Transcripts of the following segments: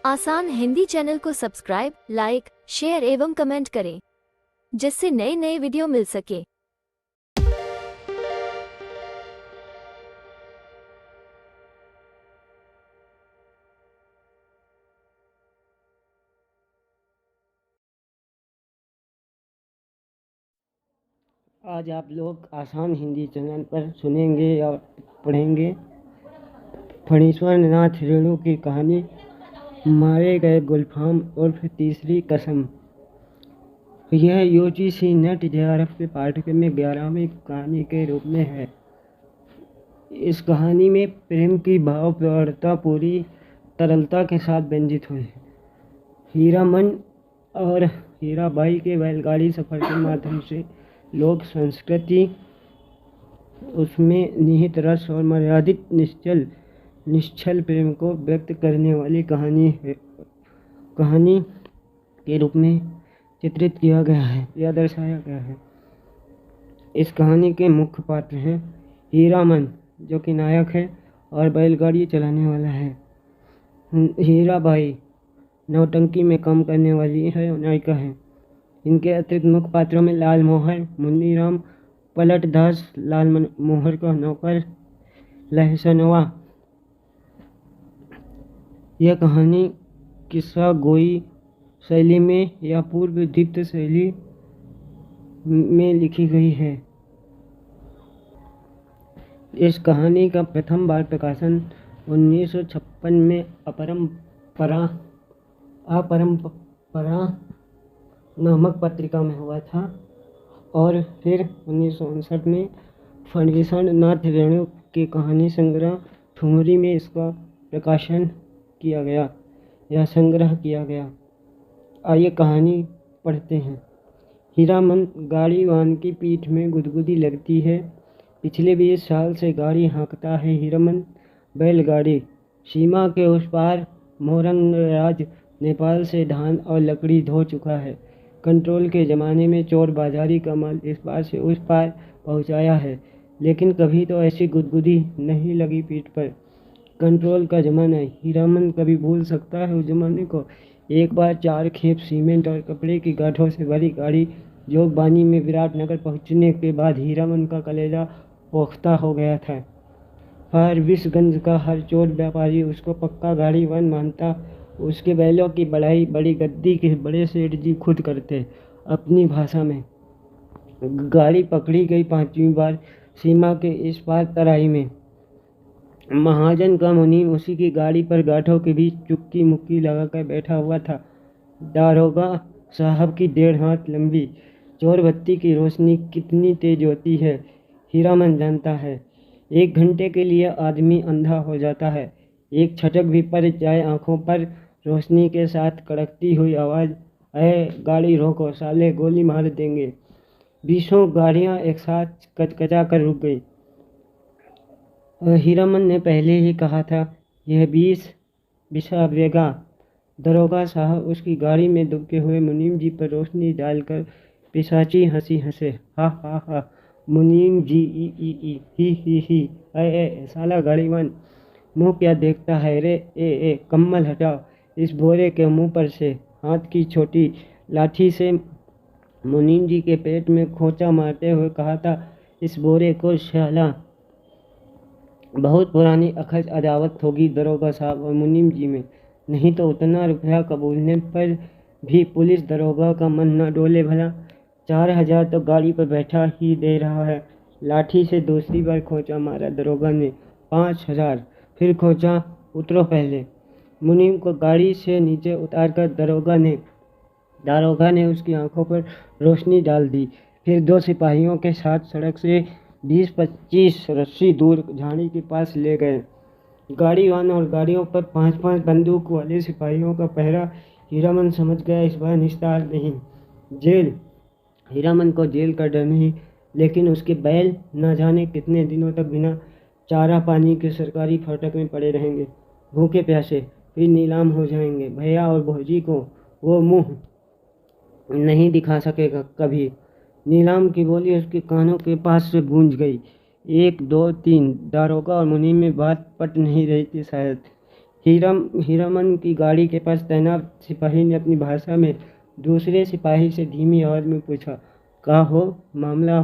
आसान हिंदी चैनल को subscribe, like, share एवं कमेंट करें, जिससे नए नए वीडियो मिल सके। आज आप लोग आसान हिंदी चैनल पर सुनेंगे और पढ़ेंगे फणीश्वर नाथ रेणु की कहानी मारे गए गुलफाम उर्फ तीसरी कसम। यह यूजीसी नेट जेआरएफ के पाठ्यक्रम में 11वीं कहानी के रूप में है। इस कहानी में प्रेम की भाव प्रवणता पूरी तरलता के साथ व्यंजित हुई है। हीरामन और हीराबाई के बैलगाड़ी सफर के माध्यम से लोक संस्कृति, उसमें निहित रस और मर्यादित निश्चल प्रेम को व्यक्त करने वाली कहानी के रूप में चित्रित किया गया है या दर्शाया गया है। इस कहानी के मुख्य पात्र हैं हीरामन, जो कि नायक है और बैलगाड़ी चलाने वाला है। हीराबाई नौटंकी में काम करने वाली है, नायिका है। इनके अतिरिक्त मुख्य पात्रों में लाल मोहर, मुन्नीराम, पलट दास, लाल मोहर का नौकर, लहसनवा। यह कहानी किस्सा गोई शैली में या पूर्व दीप्त शैली में लिखी गई है। इस कहानी का प्रथम बार प्रकाशन 1956 में अपरंपरा नामक पत्रिका में हुआ था और फिर 1959 में फणीश्वर नाथ रेणु के कहानी संग्रह ठुमरी में इसका प्रकाशन किया गया या संग्रह किया गया। आइए कहानी पढ़ते हैं। हीरामन गाड़ी वाहन की पीठ में गुदगुदी लगती है। पिछले 20 साल से गाड़ी हाँकता है हीरामन। बैलगाड़ी सीमा के उस पार मोरंगराज नेपाल से धान और लकड़ी धो चुका है। कंट्रोल के ज़माने में चोर बाजारी का माल इस पार से उस पार पहुंचाया है, लेकिन कभी तो ऐसी गुदगुदी नहीं लगी पीठ पर। कंट्रोल का ज़माना, हीरामन कभी भूल सकता है उस ज़माने को। एक बार 4 खेप सीमेंट और कपड़े की गांठों से भरी गाड़ी जोगबानी में विराटनगर पहुंचने के बाद हीरामन का कलेजा पोख्ता हो गया था। फारबिसगंज का हर चोर व्यापारी उसको पक्का गाड़ीवान मानता। उसके बैलों की बढ़ाई बड़ी गद्दी के बड़े सेठ जी खुद करते। अपनी भाषा में गाड़ी पकड़ी गई 5वीं बार सीमा के इस पार तराई में। महाजन का मुनीम उसी की गाड़ी पर गांठों के बीच चुक्की मुक्की लगाकर बैठा हुआ था। दारोगा साहब की 1.5 हाथ लंबी चोर बत्ती की रोशनी कितनी तेज होती है, हीरामन जानता है। 1 घंटे के लिए आदमी अंधा हो जाता है। एक छटक भी पड़ जाए आंखों पर, रोशनी के साथ कड़कती हुई आवाज़, अरे गाड़ी रोको साले, गोली मार देंगे। 20 गाड़ियां एक साथ कचकचा कर रुक गई। हीरामन ने पहले ही कहा था, यह 20 बिसावेगा। दरोगा साहब उसकी गाड़ी में दुबके हुए मुनीम जी पर रोशनी डालकर पिशाची हंसी हंसे। हा हा हा, मुनीम जी ई ही ही, ए साला गाड़ीवान, मुंह क्या देखता है रे, ए कम्मल हटाओ इस बोरे के मुंह पर से। हाथ की छोटी लाठी से मुनीम जी के पेट में खोंचा मारते हुए कहा था, इस बोरे को शाला। बहुत पुरानी अखज अदावत होगी दरोगा साहब और मुनीम जी में, नहीं तो उतना रुपया कबूलने पर भी पुलिस दरोगा का मन न डोले भला। 4000 तो गाड़ी पर बैठा ही दे रहा है। लाठी से दूसरी बार खोंचा मारा दरोगा ने। 5000 फिर खोंचा, उतरो पहले। मुनीम को गाड़ी से नीचे उतारकर दारोगा ने उसकी आंखों पर रोशनी डाल दी। फिर 2 सिपाहियों के साथ सड़क से 20-25 रस्सी दूर झाड़ी के पास ले गए। गाड़ीवान और गाड़ियों पर 5-5 बंदूक वाले सिपाहियों का पहरा। हीरामन समझ गया इस बार निस्तार नहीं, जेल। हीरामन को जेल का डर नहीं, लेकिन उसके बैल न जाने कितने दिनों तक बिना चारा पानी के सरकारी फाटक में पड़े रहेंगे, भूखे प्यासे, फिर नीलाम हो जाएंगे। भैया और भौजी को वो मुंह नहीं दिखा सकेगा कभी। नीलाम की बोली उसके कानों के पास से गूंज गई। 1 2 3, दारोगा और मुनीम में बात पट नहीं रही थी शायद। हीरामन की गाड़ी के पास तैनात सिपाही ने अपनी भाषा में दूसरे सिपाही से धीमी आवाज़ में पूछा, का हो, मामला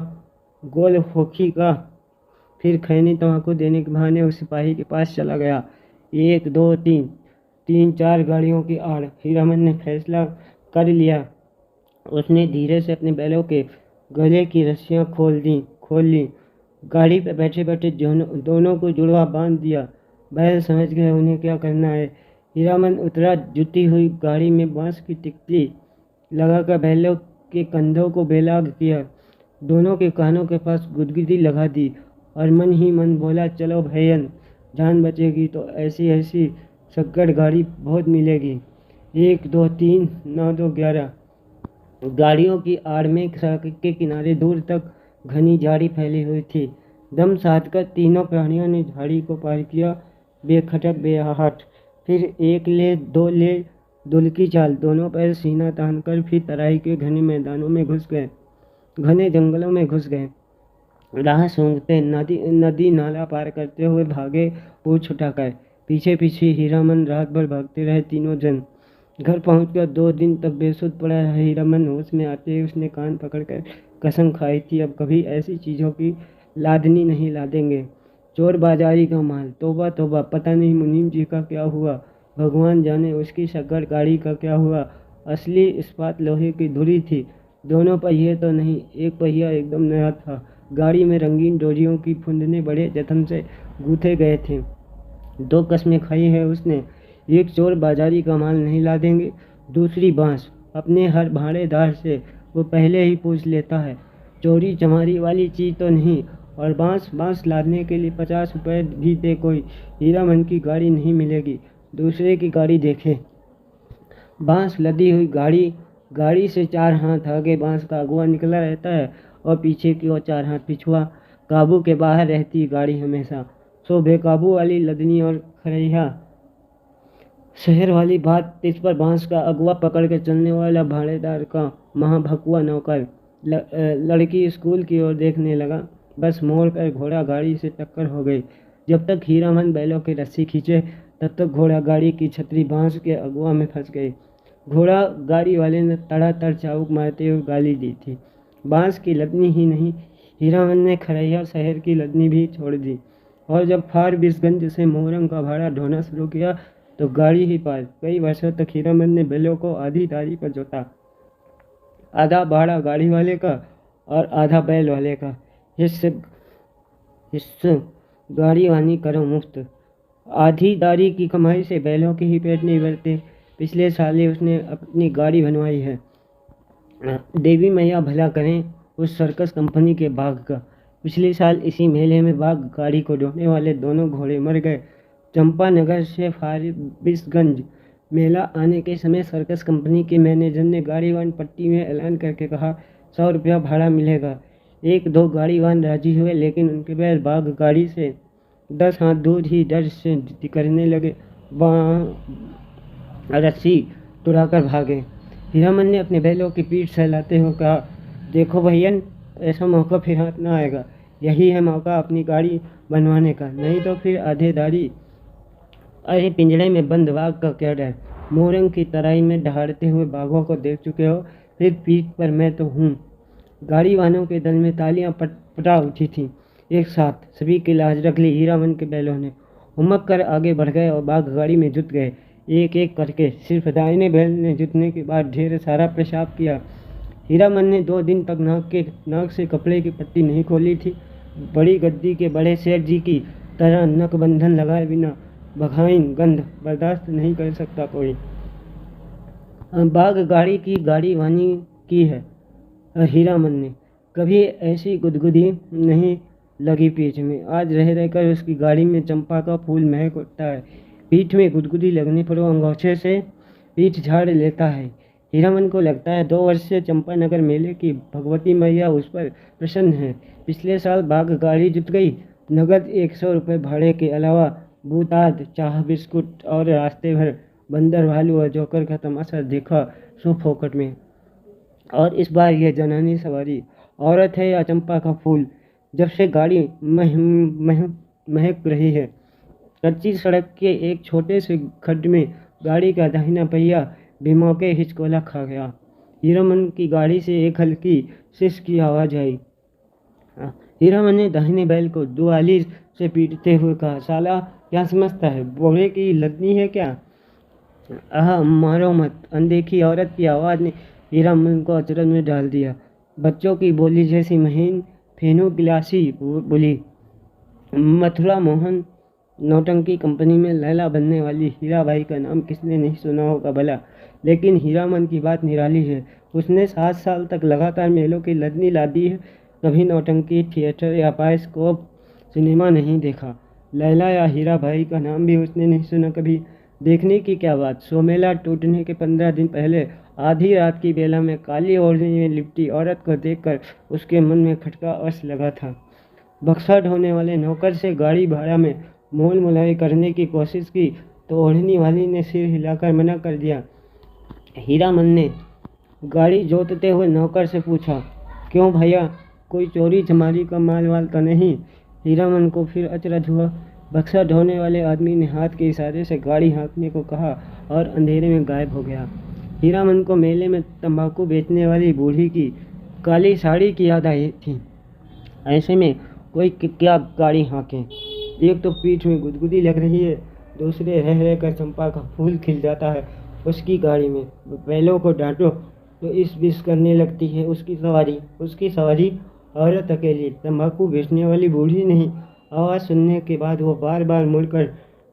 गोल होखी का? फिर खैनी तम्बाकू देने के बहाने उस सिपाही के पास चला गया। 1 2 3 3-4 गाड़ियों की आड़ हीरामन ने फैसला कर लिया। उसने धीरे से अपने बैलों के गले की रस्सियां खोल ली। गाड़ी पर बैठे बैठे दोनों को जुड़वा बांध दिया। बैल समझ गए उन्हें क्या करना है। हीरामन उतरा। जुटी हुई गाड़ी में बांस की टिकली लगाकर बैलों के कंधों को बेलाग किया। दोनों के कानों के पास गुदगुदी लगा दी और मन ही मन बोला, चलो भैयन, जान बचेगी तो ऐसी ऐसी शक्कर गाड़ी बहुत मिलेगी। 1 2 3 9 2 11 गाड़ियों की आड़ में सड़क के किनारे दूर तक घनी झाड़ी फैली हुई थी। दम साध कर तीनों प्राणियों ने झाड़ी को पार किया, बेखटक बेआहट। फिर 1 ले 2 ले दुलकी चाल। दोनों पैर सीना तानकर फिर तराई के घने मैदानों में घुस गए, घने जंगलों में घुस गए। राह सूंघते नदी नाला पार करते हुए भागे पूछ छुटाकर। पीछे पीछे हीरामन रात भर भागते रहे तीनों जन। घर पहुंचकर 2 दिन तक बेसुध पड़ा रहा हीरामन। होश में आते ही उसने कान पकड़कर कसम खाई थी, अब कभी ऐसी चीज़ों की लादनी नहीं लादेंगे। चोर बाजारी का माल, तौबा तौबा, पता नहीं मुनीम जी का क्या हुआ, भगवान जाने उसकी शक्कर गाड़ी का क्या हुआ। असली इस्पात लोहे की धुरी थी। दोनों पहिए तो नहीं, एक पहिया एकदम नया था। गाड़ी में रंगीन डोरियों की फुंदने बड़े जतन से गूंथे गए थे। 2 कस्में खाई है उसने, एक चोर बाजारी का माल नहीं लादेंगे, दूसरी बांस। अपने हर भाड़ेदार से वो पहले ही पूछ लेता है, चोरी चमारी वाली चीज़ तो नहीं, और बांस लादने के लिए 50 रुपये भी दे कोई हीरामन की गाड़ी नहीं मिलेगी। दूसरे की गाड़ी देखे, बांस लदी हुई गाड़ी से 4 हाथ आगे बांस का अगुआ निकला रहता है और पीछे की ओर 4 हाथ पिछुआ। काबू के बाहर रहती गाड़ी हमेशा। सो बेकाबू वाली लदनी और खरैया शहर वाली बात। इस पर बांस का अगुआ पकड़ कर चलने वाला भाड़ेदार का महाभकुआ नौकर। लड़की स्कूल की ओर देखने लगा, बस मोड़ कर घोड़ा गाड़ी से टक्कर हो गई। जब तक हीरामन बैलों की रस्सी खींचे तब तक घोड़ा गाड़ी की छतरी बांस के अगुआ में फंस गई। घोड़ा गाड़ी वाले ने तड़ातड़ चाबुक मारते हुए गाली दी थी। बांस की लदनी ही नहीं, हीरामन ने खरैया शहर की लदनी भी छोड़ दी। और जब फारबिसगंज से मोरंग का भाड़ा ढोना शुरू किया तो गाड़ी ही पार। कई वर्षों तक हीरामन ने बैलों को आधी दारी पर जोता, आधा भाड़ा गाड़ी वाले का और आधा बैल वाले का। हिस्से गाड़ी वानी करो मुफ्त। आधी दारी की कमाई से बैलों के ही पेट नहीं भरते। पिछले साल ही उसने अपनी गाड़ी बनवाई है। देवी मैया भला करें उस सर्कस कंपनी के बाघ का। पिछले साल इसी मेले में बाघ गाड़ी को ढोने वाले दोनों घोड़े मर गए। चंपानगर से फारबिसगंज मेला आने के समय सर्कस कंपनी के मैनेजर ने गाड़ीवान पट्टी में ऐलान करके कहा, 100 रुपया भाड़ा मिलेगा। 1-2 गाड़ीवान राजी हुए, लेकिन उनके बैल बाघ गाड़ी से 10 हाथ दूर ही डर से करने लगे, रस्सी तुड़ाकर भागे। हीरामन ने अपने बैलों की पीठ सहलाते हुए कहा, देखो भैयन, ऐसा मौका फिर हाथ ना आएगा। यही है मौका अपनी गाड़ी बनवाने का, नहीं तो फिर आधेदारी। अरे पिंजड़े में बंद बाघ का क्या डर। मोरंग की तराई में दहाड़ते हुए बाघों को देख चुके हो, फिर पीठ पर मैं तो हूँ। गाड़ी वालों के दल में तालियां पटा उठी थीं। एक साथ सभी की लाज रख ली। हीरामन के बैलों ने हुमक कर आगे बढ़ गए और बाघ गाड़ी में जुट गए, एक एक करके। सिर्फ दाहिने बैल ने जुटने के बाद ढेर सारा पेशाब किया। हीरामन ने 2 दिन तक नाक से कपड़े की पट्टी नहीं खोली थी। बड़ी गद्दी के बड़े सेठ जी की तरह नक बंधन लगाए बिना बघाइन गंध बर्दाश्त नहीं कर सकता कोई। बाघ गाड़ी की गाड़ी वानी की है। हीरामन ने कभी ऐसी गुदगुदी नहीं लगी पीठ में। आज रह रहकर उसकी गाड़ी में चंपा का फूल महक उठता है। पीठ में गुदगुदी लगने पर वो अंगोछे से पीठ झाड़ लेता है। हीरामन को लगता है 2 वर्ष से चंपानगर मेले की भगवती मैया उस पर प्रसन्न है। पिछले साल बाघ गाड़ी जुट गई। नगद 100 रुपये भाड़े के अलावा बूताद, चाह, बिस्कुट और रास्ते भर बंदर, भालू और जोकर का तमाशा देखा सो फोकट में। और इस बार यह जनानी सवारी औरत है या चंपा का फूल, जब से गाड़ी महक रही है कच्ची सड़क के एक छोटे से खड्ड में गाड़ी का दाहिना पहिया बेमौके हिचकोला खा गया। हीरामन की गाड़ी से एक हल्की सिस की आवाज़ आई। हीरामन ने दाहिने बैल को दुआली से पीटते हुए कहा, साला क्या समझता है, बोरे की लदनी है क्या? मारो मत। अनदेखी औरत की आवाज़ ने हीरामन को अचरज में डाल दिया। बच्चों की बोली जैसी महीन फेनू गिलासी बोली। मथुरा मोहन नौटंकी कंपनी में लैला बनने वाली हीराबाई का नाम किसने नहीं सुना होगा भला। लेकिन हीरामन की बात निराली है। उसने 7 साल तक लगातार मेलों की लदनी लादी है। कभी नौटंकी थिएटर या बायोस्कोप सिनेमा नहीं देखा। लैला या हीराबाई का नाम भी उसने नहीं सुना कभी। देखने की क्या बात, सोमेला टूटने के 15 दिन पहले आधी रात की बेला में काली ओढ़नी में लिपटी औरत को देखकर उसके मन में खटका अवश्य लगा था। बक्सा ढोने वाले नौकर से गाड़ी भाड़ा में मोल मुलाई करने की कोशिश की तो ओढ़नी वाली ने सिर हिलाकर मना कर दिया। हीरामन ने गाड़ी जोतते हुए नौकर से पूछा, क्यों भैया, कोई चोरी चमारी का माल वाल तो नहीं? हीरामन को फिर अचरज हुआ। बक्सा ढोने वाले आदमी ने हाथ के इशारे से गाड़ी हाँकने को कहा और अंधेरे में गायब हो गया। हीरामन को मेले में तंबाकू बेचने वाली बूढ़ी की काली साड़ी की याद आई थी। ऐसे में कोई क्या गाड़ी हाँके? एक तो पीठ में गुदगुदी लग रही है, दूसरे रह रह कर चंपा का फूल खिल जाता है उसकी गाड़ी में। बैलों को डांटो तो इस विष करने लगती है उसकी सवारी औरत अकेली, तंबाकू बेचने वाली बूढ़ी नहीं। आवाज़ सुनने के बाद वो बार बार मुड़कर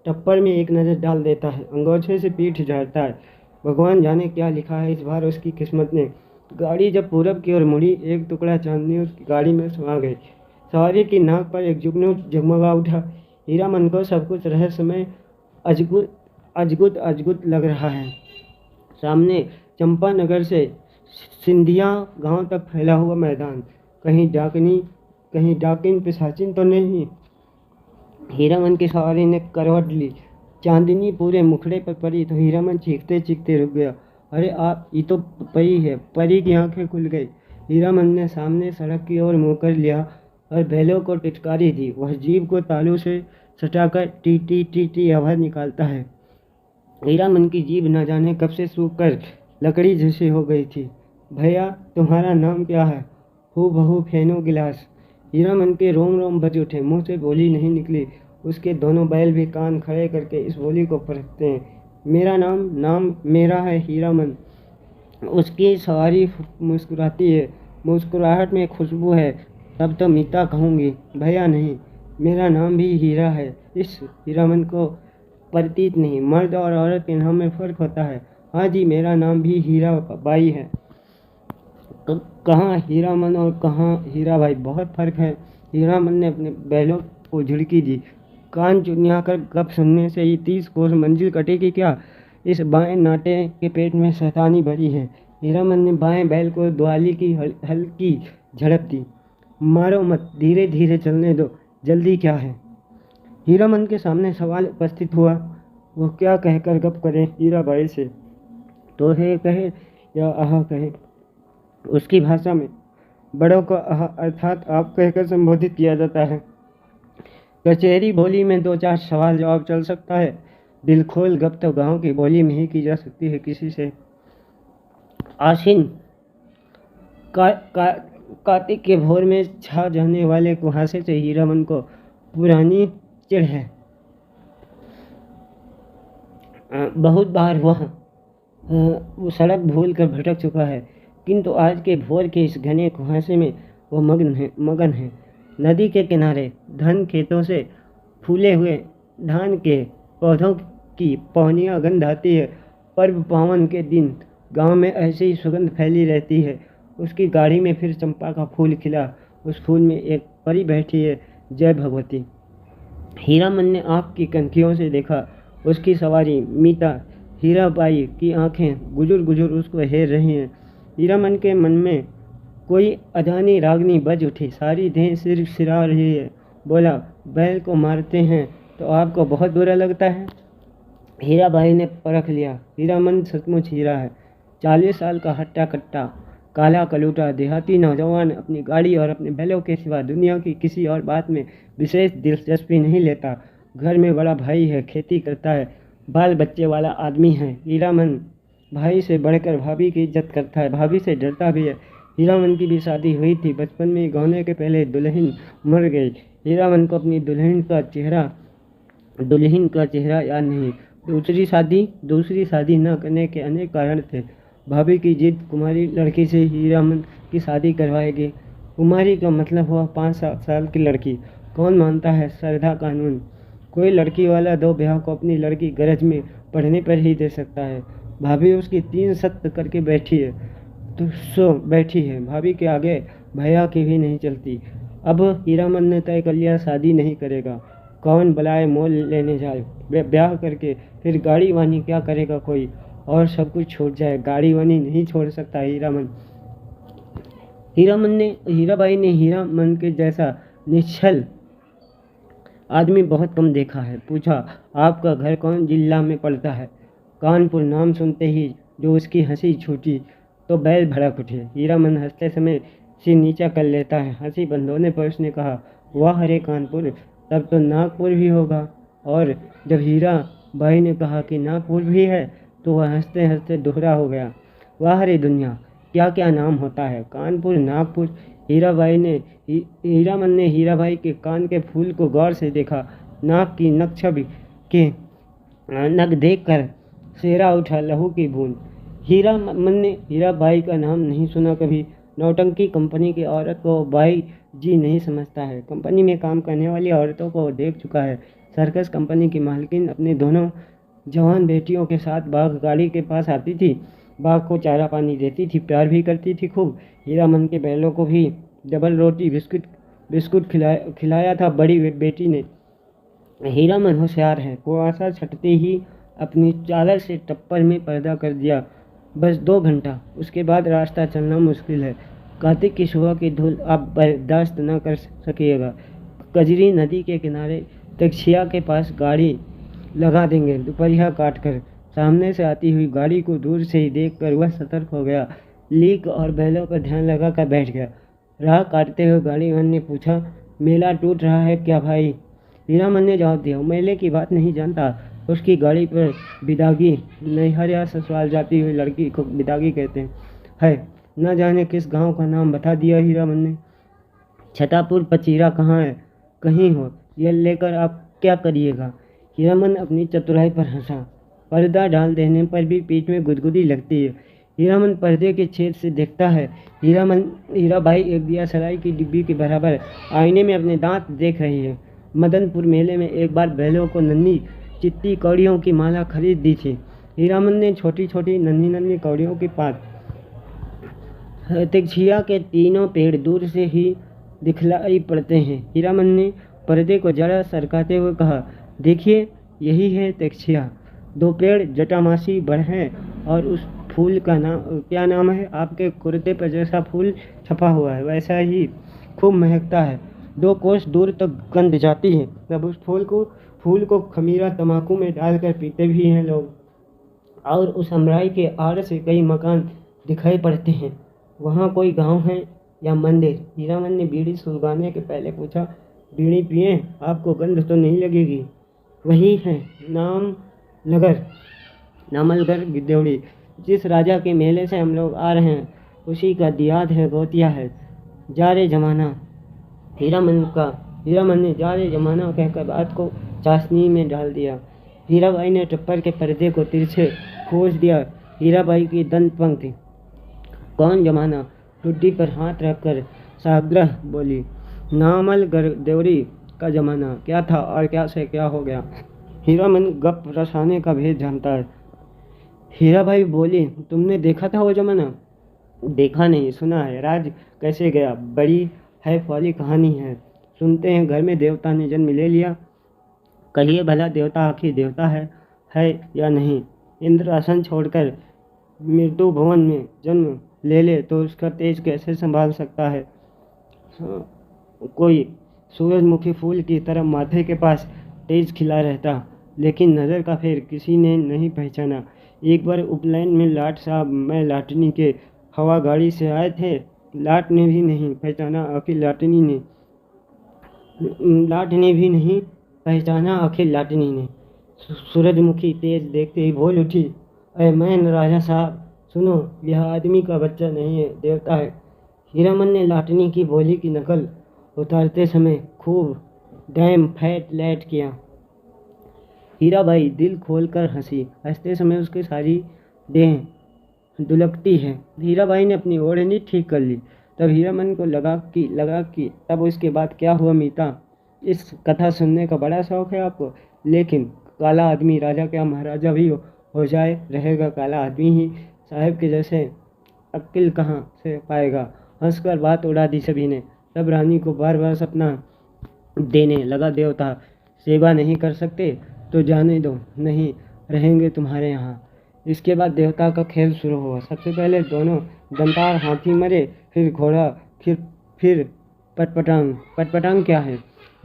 टप्पर में एक नज़र डाल देता है, अंगोछे से पीठ झाड़ता है। भगवान जाने क्या लिखा है इस बार उसकी किस्मत ने। गाड़ी जब पूरब की ओर मुड़ी, एक टुकड़ा चांदनी उसकी गाड़ी में समा गई। सवारी की नाक पर एक जुगनू जगमगा उठा। हीरामन को सब कुछ रहस्यमय अजगुत लग रहा है। सामने चंपानगर से सिंधिया गांव तक फैला हुआ मैदान, कहीं डाकिन पिशाचिन तो नहीं। हीरामन की सवारी ने करवट ली। चांदनी पूरे मुखड़े पर पड़ी तो हीरामन चीखते चीखते रुक गया। अरे आप, ये तो परी है। परी की आंखें खुल गई। हीरामन ने सामने सड़क की ओर मुँह कर लिया और बैलों को टिटकारी दी। वह जीभ को तालू से सटाकर टी टी टी टी आवाज़ निकालता है। हीरामन की जीभ न जाने कब से सूख कर लकड़ी जैसी हो गई थी। भैया, तुम्हारा नाम क्या है? हूबहू फेनू गिलास। हीरामन के रोम रोम बज उठे, मुंह से बोली नहीं निकली। उसके दोनों बैल भी कान खड़े करके इस बोली को परखते हैं। मेरा नाम मेरा है हीरामन। उसकी सवारी मुस्कुराती है, मुस्कुराहट में खुशबू है। तब तो मीता कहूँगी, भैया नहीं, मेरा नाम भी हीरा है। इस हीरामन को प्रतीत नहीं, मर्द और औरत के नाम में फ़र्क होता है। हाँ जी, मेरा नाम भी हीरा बाई है। कहाँ हीरामन और कहाँ हीराबाई, बहुत फ़र्क है। हीरामन ने अपने बैलों को झिड़की दी। कान चुनिया कर गप सुनने से ही 30 कोस मंजिल कटेगी क्या? इस बाएं नाटे के पेट में शैतानी भरी है। हीरामन ने बाएं बैल को दुआली की हल्की झड़प दी। मारो मत, धीरे धीरे चलने दो, जल्दी क्या है? हीरामन के सामने सवाल उपस्थित हुआ। वो क्या कहकर गप करे हीराबाई से? तो है कहे या आह कहे? उसकी भाषा में बड़ों को आह अर्थात आप कहकर संबोधित किया जाता है। कचहरी बोली में 2-4 सवाल जवाब चल सकता है। दिल खोल गप तो गांव की बोली में ही की जा सकती है किसी से। आशीन कार्तिक के भोर में छा जाने वाले कुहासे से हीरामन को पुरानी चिढ़ है। बहुत बार वो सड़क भूल कर भटक चुका है, किंतु आज के भोर के इस घने कुहासे में वो मगन है। नदी के किनारे धन खेतों से फूले हुए धान के पौधों की पौनियाँ गंध आती है। पर्व पावन के दिन गांव में ऐसी ही सुगंध फैली रहती है। उसकी गाड़ी में फिर चंपा का फूल खिला। उस फूल में एक परी बैठी है, जय भगवती। हीरामन ने आँख की कनखियों से देखा। उसकी सवारी मीता हीराबाई की आंखें गुजुर गुजुर उसको हेर रही हैं। हीरामन के मन में कोई अजानी रागनी बज उठी। सारी देह सिर सिरा रही है। बोला, बैल को मारते हैं तो आपको बहुत बुरा लगता है? हीराबाई ने परख लिया। हीरामन सचमुच हीरा है। 40 साल का हट्टा कट्टा काला कलूटा देहाती नौजवान अपनी गाड़ी और अपने बैलों के सिवा दुनिया की किसी और बात में विशेष दिलचस्पी नहीं लेता। घर में बड़ा भाई है, खेती करता है, बाल बच्चे वाला आदमी है। हीरामन भाई से बढ़कर भाभी की इज्जत करता है, भाभी से डरता भी है। हीरामन की भी शादी हुई थी, बचपन में गौने के पहले दुल्हन मर गई। हीरामन को अपनी दुल्हन का चेहरा याद नहीं। दूसरी शादी न करने के अनेक कारण थे। भाभी की जिद, कुमारी लड़की से हीरामन की शादी करवाएगी। कुमारी का मतलब हुआ 5 साल की लड़की। कौन मानता है श्रद्धा कानून? कोई लड़की वाला दो ब्याह को अपनी लड़की गरज में पढ़ने पर ही दे सकता है। भाभी उसकी 3 शर्त करके बैठी है। भाभी के आगे भैया की भी नहीं चलती। अब हीरामन ने तय कर लिया, शादी नहीं करेगा। कौन बुलाए मोल लेने जाए। ब्याह करके फिर गाड़ी वानी क्या करेगा कोई, और सब कुछ छूट जाए। गाड़ी वानी नहीं छोड़ सकता हीरामन। हीराबाई ने हीरामन के जैसा निश्चल आदमी बहुत कम देखा है। पूछा, आपका घर कौन जिला में पड़ता है? कानपुर नाम सुनते ही जो उसकी हंसी छूटी तो बैल भड़क उठे। हीरामन हंसते समय सिर नीचा कर लेता है। हंसी बंद होने पर उसने कहा, वाह रे कानपुर, तब तो नागपुर भी होगा। और जब हीरा बाई ने कहा कि नागपुर भी है तो वह हंसते हंसते दोहरा हो गया, वाह रे दुनिया, क्या क्या नाम होता है, कानपुर, नागपुर। हीरामन ने हीराबाई के कान के फूल को गौर से देखा। नाक की नक्शब के नग देखकर सेरा उठा लहू की बूंद। हीरामन ने हीराबाई का नाम नहीं सुना कभी। नौटंकी कंपनी की औरत को बाई जी नहीं समझता है। कंपनी में काम करने वाली औरतों को देख चुका है। सर्कस कंपनी की मालकिन अपने दोनों जवान बेटियों के साथ बाघ गाड़ी के पास आती थी। बाघ को चारा पानी देती थी, प्यार भी करती थी खूब। हीरामन के बैलों को भी डबल रोटी बिस्कुट खिलाया था बड़ी बेटी ने। हीरामन होशियार है। कुआसा छटते ही अपनी चादर से टप्पर में पर्दा कर दिया। बस 2 घंटा, उसके बाद रास्ता चलना मुश्किल है। कार्तिक की सुबह की धूल आप बर्दाश्त न कर सकिएगा। कजरी नदी के किनारे तक्षिया के पास गाड़ी लगा देंगे दोपहरिया काट कर। सामने से आती हुई गाड़ी को दूर से ही देखकर वह सतर्क हो गया। लीक और बैलों पर ध्यान लगा कर बैठ गया। राह काटते हुए गाड़ीवान ने पूछा, मेला टूट रहा है क्या भाई? हीरामन ने जवाब दिया, मेले की बात नहीं जानता। उसकी गाड़ी पर बिदागी, नैहर या ससुराल जाती हुई लड़की को बिदागी कहते हैं। न जाने किस गांव का नाम बता दिया हीरामन ने। छतापुर पचीरा कहाँ है? कहीं हो, यह लेकर आप क्या करिएगा? हीरामन अपनी चतुराई पर हंसा। पर्दा डाल देने पर भी पीठ में गुदगुदी लगती है। हीरामन पर्दे के छेद से देखता है। हीराबाई एक दिया सलाई की डिब्बी के बराबर आईने में अपने दांत देख रही है। मदनपुर मेले में एक बार बैलों को नन्ही चित्ती कौड़ियों की माला खरीद दी थी। हीरामन ने छोटी छोटी नन्ही कौड़ियों की पात। तक्षिया के तीनों पेड़ दूर से ही दिखलाई पड़ते हैं। हीरामन ने पर्दे को जरा सरकाते हुए कहा, देखिए यही है तक्षिया। 2 पेड़ जटामासी बड़ हैं और उस फूल का क्या नाम है? आपके कुर्ते पर जैसा फूल छपा हुआ है वैसा ही खूब महकता है। 2 कोस दूर तक गंध जाती है। तब उस फूल को खमीरा तंबाकू में डालकर पीते भी हैं लोग। और उस अमराई के आड़ से कई मकान दिखाई पड़ते हैं। वहाँ कोई गांव है या मंदिर? हीरामन ने बीड़ी सुलगाने के पहले पूछा, बीड़ी पिए, आपको गंध तो नहीं लगेगी? वही है नामलगर गिद्धौड़ी। जिस राजा के मेले से हम लोग आ रहे हैं उसी का दियाद है, गोतिया है। जा रे जमाना। हीरामन ने जा रे जमाना कहकर बात को चाशनी में डाल दिया। हीराबाई ने टप्पर के पर्दे को तिरछे खोज दिया। हीराबाई की दंत पंक्ति, कौन जमाना? ठुड्डी पर हाथ रखकर साग्रह बोली, नामल गिद्धौड़ी का जमाना। क्या था और क्या से क्या हो गया? हीरामन गप रसाने का भेद जानता है। हीराबाई बोली, तुमने देखा था वो जमाना? देखा नहीं, सुना है। राज कैसे गया? बड़ी है फौली कहानी है। सुनते हैं घर में देवता ने जन्म ले लिया। कहिए भला, देवता आखिर देवता है या नहीं? इंद्र आसन छोड़कर मृत्यु भवन में जन्म ले ले तो उसका तेज कैसे संभाल सकता है? कोई सूरजमुखी फूल की तरह माथे के पास तेज खिला रहता, लेकिन नज़र का फेर किसी ने नहीं पहचाना। एक बार उपनयन में लाट साहब मैं लाटनी के हवा गाड़ी से आए थे। लाट ने भी नहीं पहचाना। आखिर लाट ने भी नहीं पहचाना अखिल लाटनी ने। सूरजमुखी तेज देखते ही बोल उठी, अरे मैन राजा साहब सुनो, यह आदमी का बच्चा नहीं है, देवता है। हीरामन ने लाटनी की बोली की नकल उतारते समय खूब डैम फैट लैट किया। हीराबाई दिल खोलकर हंसी। हंसते समय उसकी सारी देह दुलकती है। हीराबाई ने अपनी ओढ़नी ठीक कर ली। तब हीरामन को लगा कि तब उसके बाद क्या हुआ मीता। इस कथा सुनने का बड़ा शौक है आपको, लेकिन काला आदमी राजा क्या महाराजा भी हो जाए रहेगा काला आदमी ही, साहब के जैसे अक्ल कहाँ से पाएगा। हंसकर बात उड़ा दी सभी ने। तब रानी को बार बार सपना देने लगा, देवता सेवा नहीं कर सकते तो जाने दो, नहीं रहेंगे तुम्हारे यहाँ। इसके बाद देवता का खेल शुरू हुआ। सबसे पहले दोनों दंतार हाथी मरे, फिर घोड़ा, फिर पटपटांग। पटपटांग क्या है?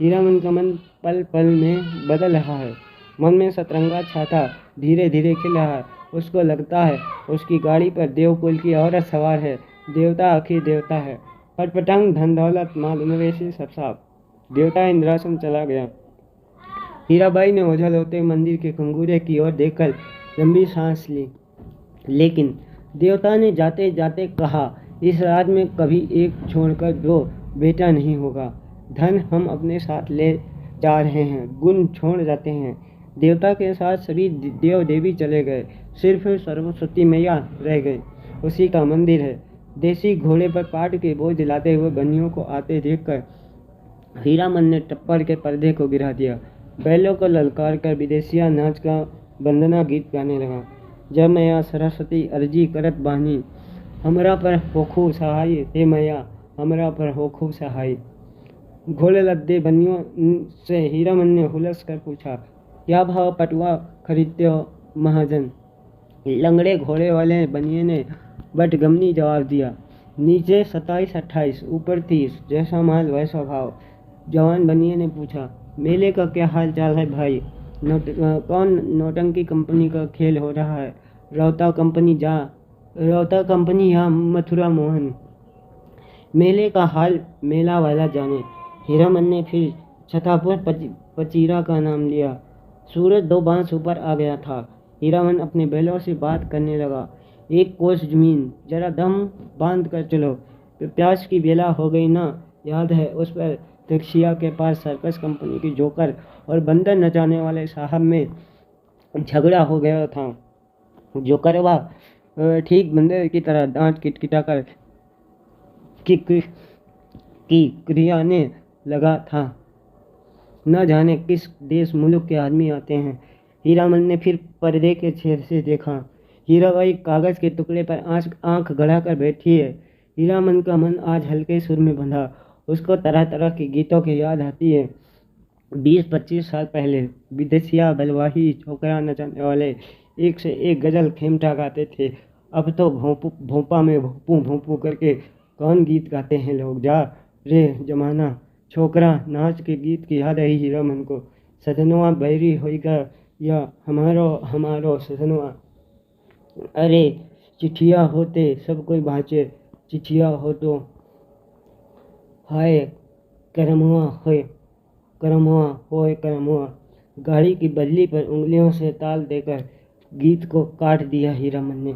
हीरामन का मन पल पल में बदल रहा है। मन में सतरंगा छाता धीरे धीरे खिल रहा है। उसको लगता है उसकी गाड़ी पर देवकुल की औरत सवार है। देवता आखिर देवता है। पटपटांग धन दौलत माल मवेशी सब साफ। देवता इंद्रासन चला गया। हीराबाई ने ओझल होते मंदिर के कंगूरे की ओर देखकर लंबी सांस ली। लेकिन देवता ने जाते जाते कहा, इस रात में कभी एक छोड़कर दो बेटा नहीं होगा। धन हम अपने साथ ले जा रहे हैं, गुण छोड़ जाते हैं। देवता के साथ सभी देव देवी चले गए, सिर्फ सरस्वती मैया रह गई। उसी का मंदिर है। देसी घोड़े पर पाट के बोझ लाते हुए बनियों को आते देखकर हीरामन ने टप्पर के पर्दे को गिरा दिया। बैलों को ललकार कर विदेशिया नाच का वंदना गीत गाने लगा। जब मैया सरस्वती अर्जी करत बानी, हमरा पर होखू सहाय, हे मैया हमरा पर होखू सहाय। घोड़े लद्दे बनियों से हीरामन ने हुलस कर पूछा, क्या भाव पटुआ खरीदते हो महाजन? लंगड़े घोड़े वाले बनिए ने बटगमनी जवाब दिया, नीचे 27-28, ऊपर 30, जैसा माल वैसा भाव। जवान बनिए ने पूछा, मेले का क्या हाल चाल है भाई? कौन नौटंकी कंपनी का खेल हो रहा है? रौता कंपनी या मथुरा मोहन? मेले का हाल मेला वाला जाने। हीरामन ने फिर छतापुर पचीरा का नाम लिया। सूरज 2 बांस ऊपर आ गया था। हीरामन अपने बैलों से बात करने लगा, 1 कोस जमीन, जरा दम बांध कर चलो। प्यास की बेला हो गई ना, याद है उस पर दक्षिया के पास सर्कस कंपनी की जोकर और बंदर नचाने वाले साहब में झगड़ा हो गया था। जोकरवा ठीक बंदर की तरह दांत किटकिटाकर की क्रियाने लगा था। न जाने किस देश मुल्क के आदमी आते हैं। हीरामन ने फिर पर्दे के छेद से देखा। हीराबाई कागज के टुकड़े पर आंख गड़ाकर बैठी है। हीरामन का मन आज हल्के सुर में बंधा। उसको तरह तरह के गीतों की याद आती है। 20-25 साल पहले विदेशिया बलवाही छोकरा नचाने वाले एक से एक गजल खेमटा गाते थे। अब तो भोंपा में भोंपू भोंपू करके कौन गीत गाते हैं लोग। जा रे जमाना छोकरा नाच के गीत की याद आई हीरामन को। सजनवा बैरी होइगा या हमारो सजनवा, अरे चिट्ठिया होते सब कोई बाँचे, चिट्ठिया हो तो हाय करमुआ होए करमुआ। गाड़ी की बल्ली पर उंगलियों से ताल देकर गीत को काट दिया हीरामन ने।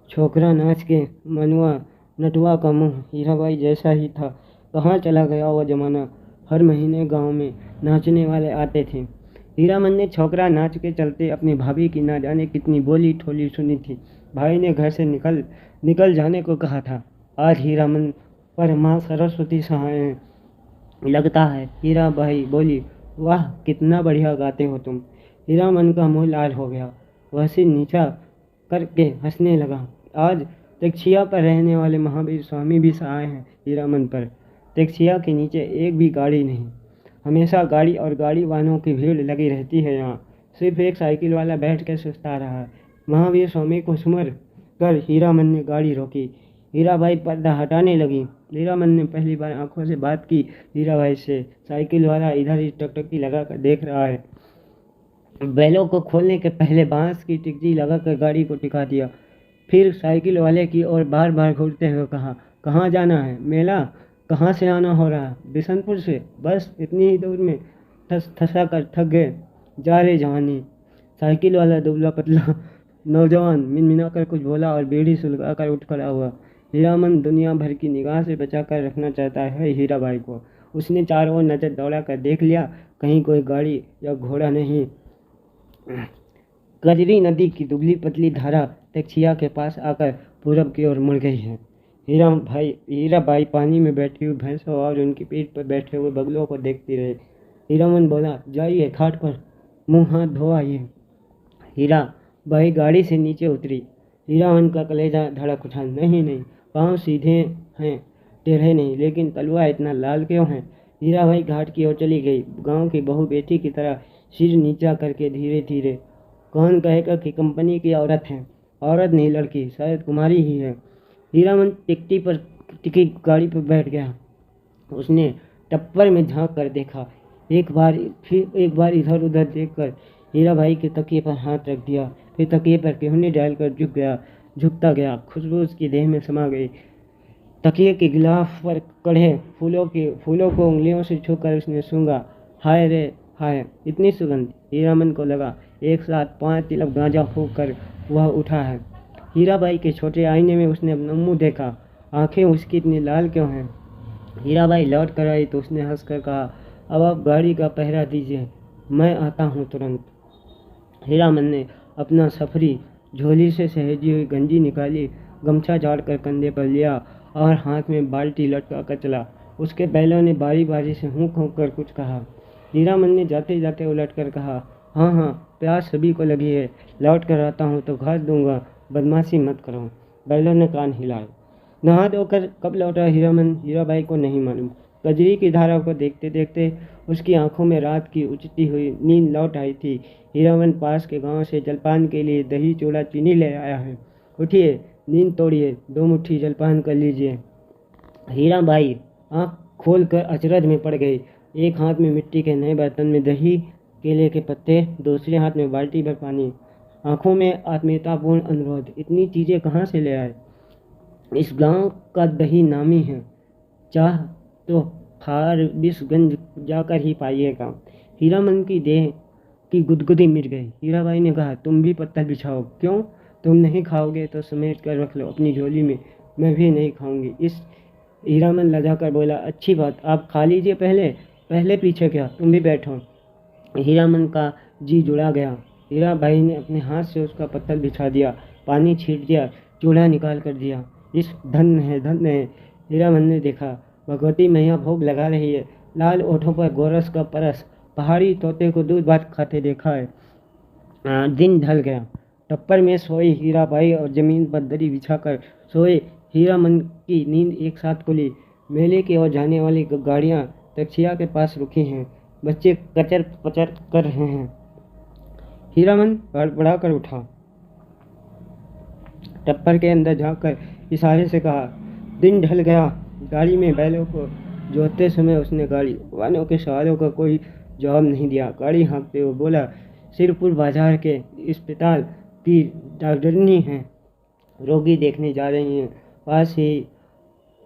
छोकरा नाच के मनुआ नटुआ का मुंह हीराबाई जैसा ही था। कहाँ चला गया वो जमाना? हर महीने गांव में नाचने वाले आते थे। हीरामन ने छोकरा नाच के चलते अपनी भाभी की ना जाने कितनी बोली ठोली सुनी थी। भाई ने घर से निकल जाने को कहा था। आज हीरामन पर माँ सरस्वती सहाय हैं। लगता है। हीराबाई बोली, वाह कितना बढ़िया गाते हो तुम। हीरामन का मुंह लाल हो गया। वह सिर नीचा करके हंसने लगा। आज दक्षिया पर रहने वाले महावीर स्वामी भी सहाय हैं हीरामन पर। दक्षिया के नीचे एक भी गाड़ी नहीं। हमेशा गाड़ी और गाड़ी वालों की भीड़ लगी रहती है यहाँ। सिर्फ एक साइकिल वाला बैठ कर सुस्ता रहा है। महावीर स्वामी को सुमर कर हीरामन ने गाड़ी रोकी। हीराबाई पर्दा हटाने लगी। हीरामन ने पहली बार आंखों से बात की हीराबाई से। साइकिल वाला इधर ही टकटकी लगाकर देख रहा है। बैलों को खोलने के पहले बांस की टिकची लगाकर गाड़ी को टिका दिया। फिर साइकिल वाले की ओर बार बार घूरते हुए कहा, कहाँ जाना है? मेला? कहाँ से आना हो रहा है? बिशनपुर से? बस इतनी ही दूर में? ठस ठसा कर थक गए। जा रे जवानी। साइकिल वाला दुबला पतला नौजवान मिनमिना कर कुछ बोला और बीड़ी सुलगा कर उठ खड़ा हुआ। हीरामन दुनिया भर की निगाह से बचा कर रखना चाहता है हीराबाई को। उसने चारों ओर नजर दौड़ा कर देख लिया, कहीं कोई गाड़ी या घोड़ा नहीं। कजरी नदी की दुबली पतली धारा तक्षिया के पास आकर पूरब की ओर मुड़ गई है। हीराबाई पानी में बैठी हुई भैंसों और उनकी पीठ पर बैठे हुए बगलों को देखती रही। हीरामन बोला, जाइए घाट पर मुंह हाथ धो आइए। हीराबाई गाड़ी से नीचे उतरी। हीरामन का कलेजा धड़क उठा। नहीं नहीं, पाँव सीधे हैं, टेढ़े नहीं, लेकिन तलवा इतना लाल क्यों है? हीराबाई घाट की ओर चली गई, गांव की बहू बेटी की तरह सिर नीचा करके धीरे धीरे। कौन कहेगा कि कंपनी की औरत है? औरत नहीं, लड़की, शायद कुमारी ही है। हीरामन टिकी गाड़ी पर बैठ गया। उसने टप्पर में झांक कर देखा। एक बार इधर उधर देखकर हीराबाई के तकिए पर हाथ रख दिया, फिर तकिए पर केहूनी डालकर झुकता गया। खुशबू उसकी देह में समा गई। तकिए के गिलाफ पर कढ़े फूलों को उंगलियों से छूकर उसने सूंघा। हाय रे हाय, इतनी सुगंध! हीरामन को लगा एक साथ 5 तिलक गांजा फूंक कर वह उठा है। हीराबाई के छोटे आईने में उसने अपना मुंह देखा। आंखें उसकी इतनी लाल क्यों हैं? हीराबाई लौट कर आई तो उसने हंसकर कहा, अब आप गाड़ी का पहरा दीजिए, मैं आता हूँ तुरंत। हीरामन ने अपना सफरी झोली से सहेजी हुई गंजी निकाली, गमछा झाड़कर कंधे पर लिया और हाथ में बाल्टी लटका कर चला। उसके बैलों ने बारी बारी से हूँ हूँ कर कुछ कहा। हीरामन ने जाते जाते उलट कर कहा, हाँ हाँ, प्यास सभी को लगी है, लौट कर आता हूँ तो घास दूंगा, बदमाशी मत करो। बैलों ने कान हिलाए। नहा धोकर कब लौटा हीरामन, हीराबाई को नहीं मालूम। कजरी की धारा को देखते देखते उसकी आंखों में रात की उचटी हुई नींद लौट आई थी। हीरामन पास के गांव से जलपान के लिए दही चूड़ा चीनी ले आया है। उठिए, नींद तोड़िए, 2 मुट्ठी जलपान कर लीजिए। हीराबाई आँख खोलकर अचरज में पड़ गई। एक हाथ में मिट्टी के नए बर्तन में दही, केले के पत्ते, दूसरे हाथ में बाल्टी भर पानी। आंखों में आत्मीयतापूर्ण अनुरोध, इतनी चीजें कहाँ से ले आए? इस गांव का दही नामी है, चाह तो फारबिसगंज जाकर ही पाइएगा। हीरामन की देह की गुदगुदी मिट गई। हीराबाई ने कहा, तुम भी पत्थर बिछाओ। क्यों? तुम नहीं खाओगे तो समेट कर रख लो अपनी झोली में, मैं भी नहीं खाऊंगी। इस हीरामन लजा कर बोला, अच्छी बात, आप खा लीजिए पहले पीछे क्या, तुम भी बैठो। हीरामन का जी जुड़ा गया। हीराबाई ने अपने हाथ से उसका पत्थर बिछा दिया, पानी छीट दिया, चूल्हा निकाल कर दिया। इस धन्य है। हीरामन ने देखा, भगवती मैया भोग लगा रही है। लाल ओठों पर गोरस का परस, पहाड़ी तोते को दूध भात खाते देखा है। दिन ढल गया। टप्पर में सोई हीराबाई और जमीन पर दरी बिछाकर सोए हीरामन की नींद एक साथ खुली। मेले की ओर जाने वाली गाड़ियां तक्षिया के पास रुकी हैं। बच्चे कचर पचर कर रहे हैं। हीरामन गड़बड़ा कर उठा। टप्पर के अंदर झांककर इशारे से कहा, दिन ढल गया। गाड़ी में बैलों को जोतते समय उसने गाड़ी वालों के सवालों का कोई जवाब नहीं दिया। गाड़ी हाँकते हुए बोला, सिरपुर बाजार के अस्पताल की डॉक्टरनी हैं, रोगी देखने जा रही हैं, पास ही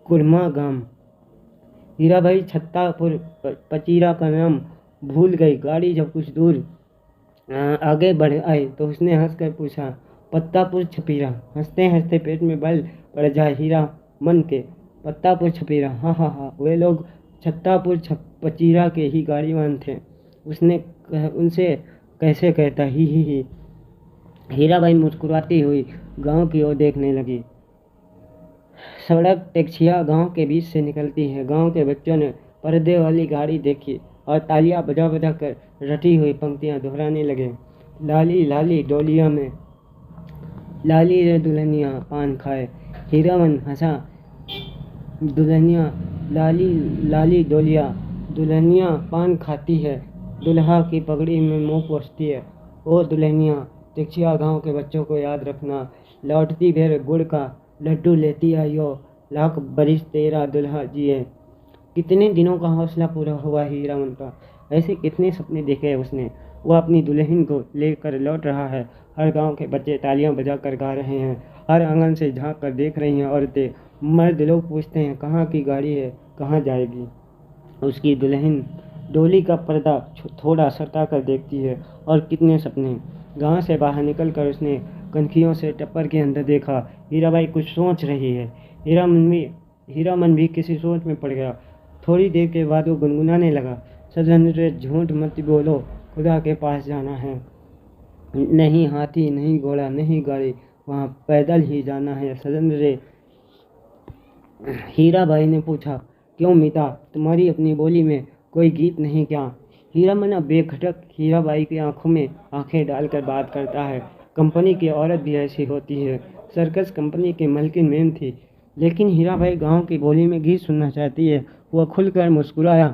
कुरमा गांव। हीराबाई छत्तापुर पचीरा का नाम भूल गई। गाड़ी जब कुछ दूर आगे बढ़ आई तो उसने हंसकर पूछा, पत्तापुर छपीरा? हंसते हंसते पेट में बल पड़ जाए हीरामन के। पत्तापुर छपीरा, हाँ हाँ हाँ, वे लोग छत्तापुर पचीरा के ही गाड़ीवान थे। उनसे कैसे कहता, ही। हीराबाई मुस्कुराती हुई गांव की ओर देखने लगी। सड़क टेक्सिया गांव के बीच से निकलती है। गांव के बच्चों ने पर्दे वाली गाड़ी देखी और तालियां बजा बजा कर रटी हुई पंक्तियां दोहराने लगे। लाली लाली डोलिया में, लाली रे दुल्हनिया पान खाए। हीरामन हंसा। दुल्हनिया, लाली लाली डोलिया, दुल्हनिया पान खाती है, दुल्हा की पगड़ी में मुँह पोंछती है। ओ दुल्हनिया, टेक्सिया गांव के बच्चों को याद रखना, लौटती बेर गुड़ का लड्डू लेती आइयो, लाख बरिस तेरा दुल्हा जिए। कितने दिनों का हौसला पूरा हुआ हीरामन का। ऐसे कितने सपने देखे उसने। वह अपनी दुल्हन को लेकर लौट रहा है। हर गांव के बच्चे तालियां बजाकर गा रहे हैं। हर आंगन से झांक कर देख रही हैं औरतें। मर्द लोग पूछते हैं, कहाँ की गाड़ी है, कहाँ जाएगी उसकी दुल्हन। डोली का पर्दा थोड़ा सरका कर देखती है, और कितने सपने। गांव से बाहर निकलकर उसने कनखियों से टप्पर के अंदर देखा। हीराबाई कुछ सोच रही है। हीरामन भी किसी सोच में पड़ गया। थोड़ी देर के बाद वो गुनगुनाने लगा, सजन रे झूठ मत बोलो, खुदा के पास जाना है। नहीं हाथी, नहीं घोड़ा, नहीं गाड़ी, वहाँ पैदल ही जाना है सजन रे। हीराबाई ने पूछा, क्यों मीता, तुम्हारी अपनी बोली में कोई गीत नहीं क्या? हीरामन अब बेखटक हीराबाई की आंखों में आंखें डालकर बात करता है। कंपनी की औरत भी ऐसी होती है। सर्कस कंपनी की मालकिन मेम थी, लेकिन हीराबाई गांव की बोली में गीत सुनना चाहती है। वह खुलकर मुस्कुराया।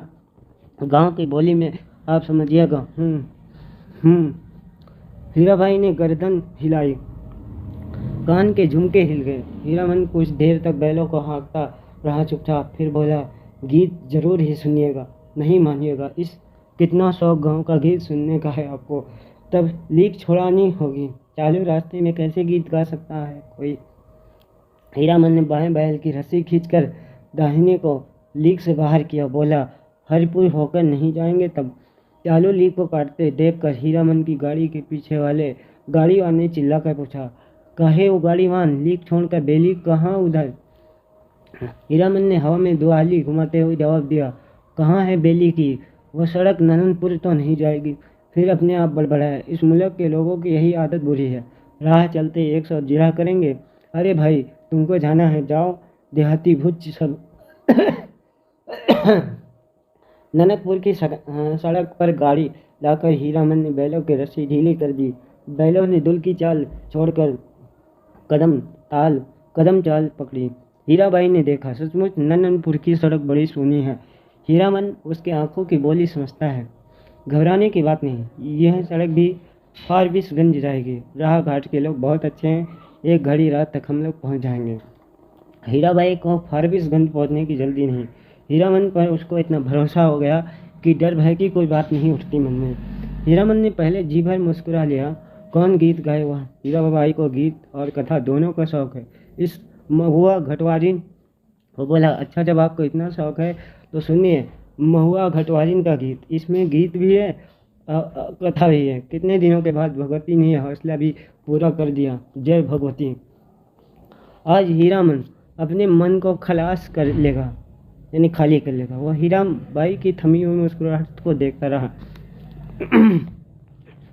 गांव की बोली में आप समझिएगा। हीराबाई ने गर्दन हिलाई। कान के झुमके हिल गए। हीरामन कुछ देर तक बैलों को हाँकता रहा चुपचाप, फिर बोला, गीत जरूर ही सुनिएगा, नहीं मानिएगा। इस कितना शौक गांव का गीत सुनने का है आपको, तब लीक छोड़ानी होगी। चालू रास्ते में कैसे गीत गा सकता है कोई? हीरामन ने बाएं बैल की रस्सी खींचकर दाहिने को लीक से बाहर किया, बोला, हरिपुर होकर नहीं जाएंगे तब? चालू लीक को काटते देखकर हीरामन की गाड़ी के पीछे वाले गाड़ीवान ने चिल्लाकर पूछा, कहे वो गाड़ीवान, लीक छोड़कर बेली कहाँ उधर? हीरामन ने हवा में दुआली घुमाते हुए जवाब दिया, कहाँ है बेली की? वो सड़क नननपुर तो नहीं जाएगी। फिर अपने आप बड़बड़ाया, इस मुल्क के लोगों की यही आदत बुरी है, राह चलते 100 जिरा करेंगे। अरे भाई, तुमको जाना है जाओ, देहाती भुज सब। ननकपुर की सड़क पर गाड़ी लाकर हीरामन ने बैलों की रस्सी ढीली कर दी। बैलों ने दुल की चाल छोड़कर कदम चाल पकड़ी। हीराबाई ने देखा, सचमुच नननपुर की सड़क बड़ी सोनी है। हीरामन उसके आंखों की बोली समझता है। घबराने की बात नहीं, यह सड़क भी फारबिसगंज जाएगी। राह घाट के लोग बहुत अच्छे हैं, एक घड़ी रात तक हम लोग पहुंच जाएंगे। हीराबाई को फारबिसगंज पहुंचने की जल्दी नहीं। हीरामन पर उसको इतना भरोसा हो गया कि डर भय की कोई बात नहीं उठती मन में। हीरामन ने पहले जी भर मुस्कुरा लिया। कौन गीत गाए वह? हीराबाई को गीत और कथा दोनों का शौक है। इस महुआ घटवारिन, वो बोला, अच्छा जब आपको इतना शौक है तो सुनिए महुआ घटवारिन का गीत। इसमें गीत भी है, कथा भी है। कितने दिनों के बाद भगवती ने हौसला भी पूरा कर दिया। जय भगवती। आज हीरामन अपने मन को खलास कर लेगा, यानी खाली कर लेगा। वह हीराबाई की थमी हुई मुस्कुराहट को देखता रहा।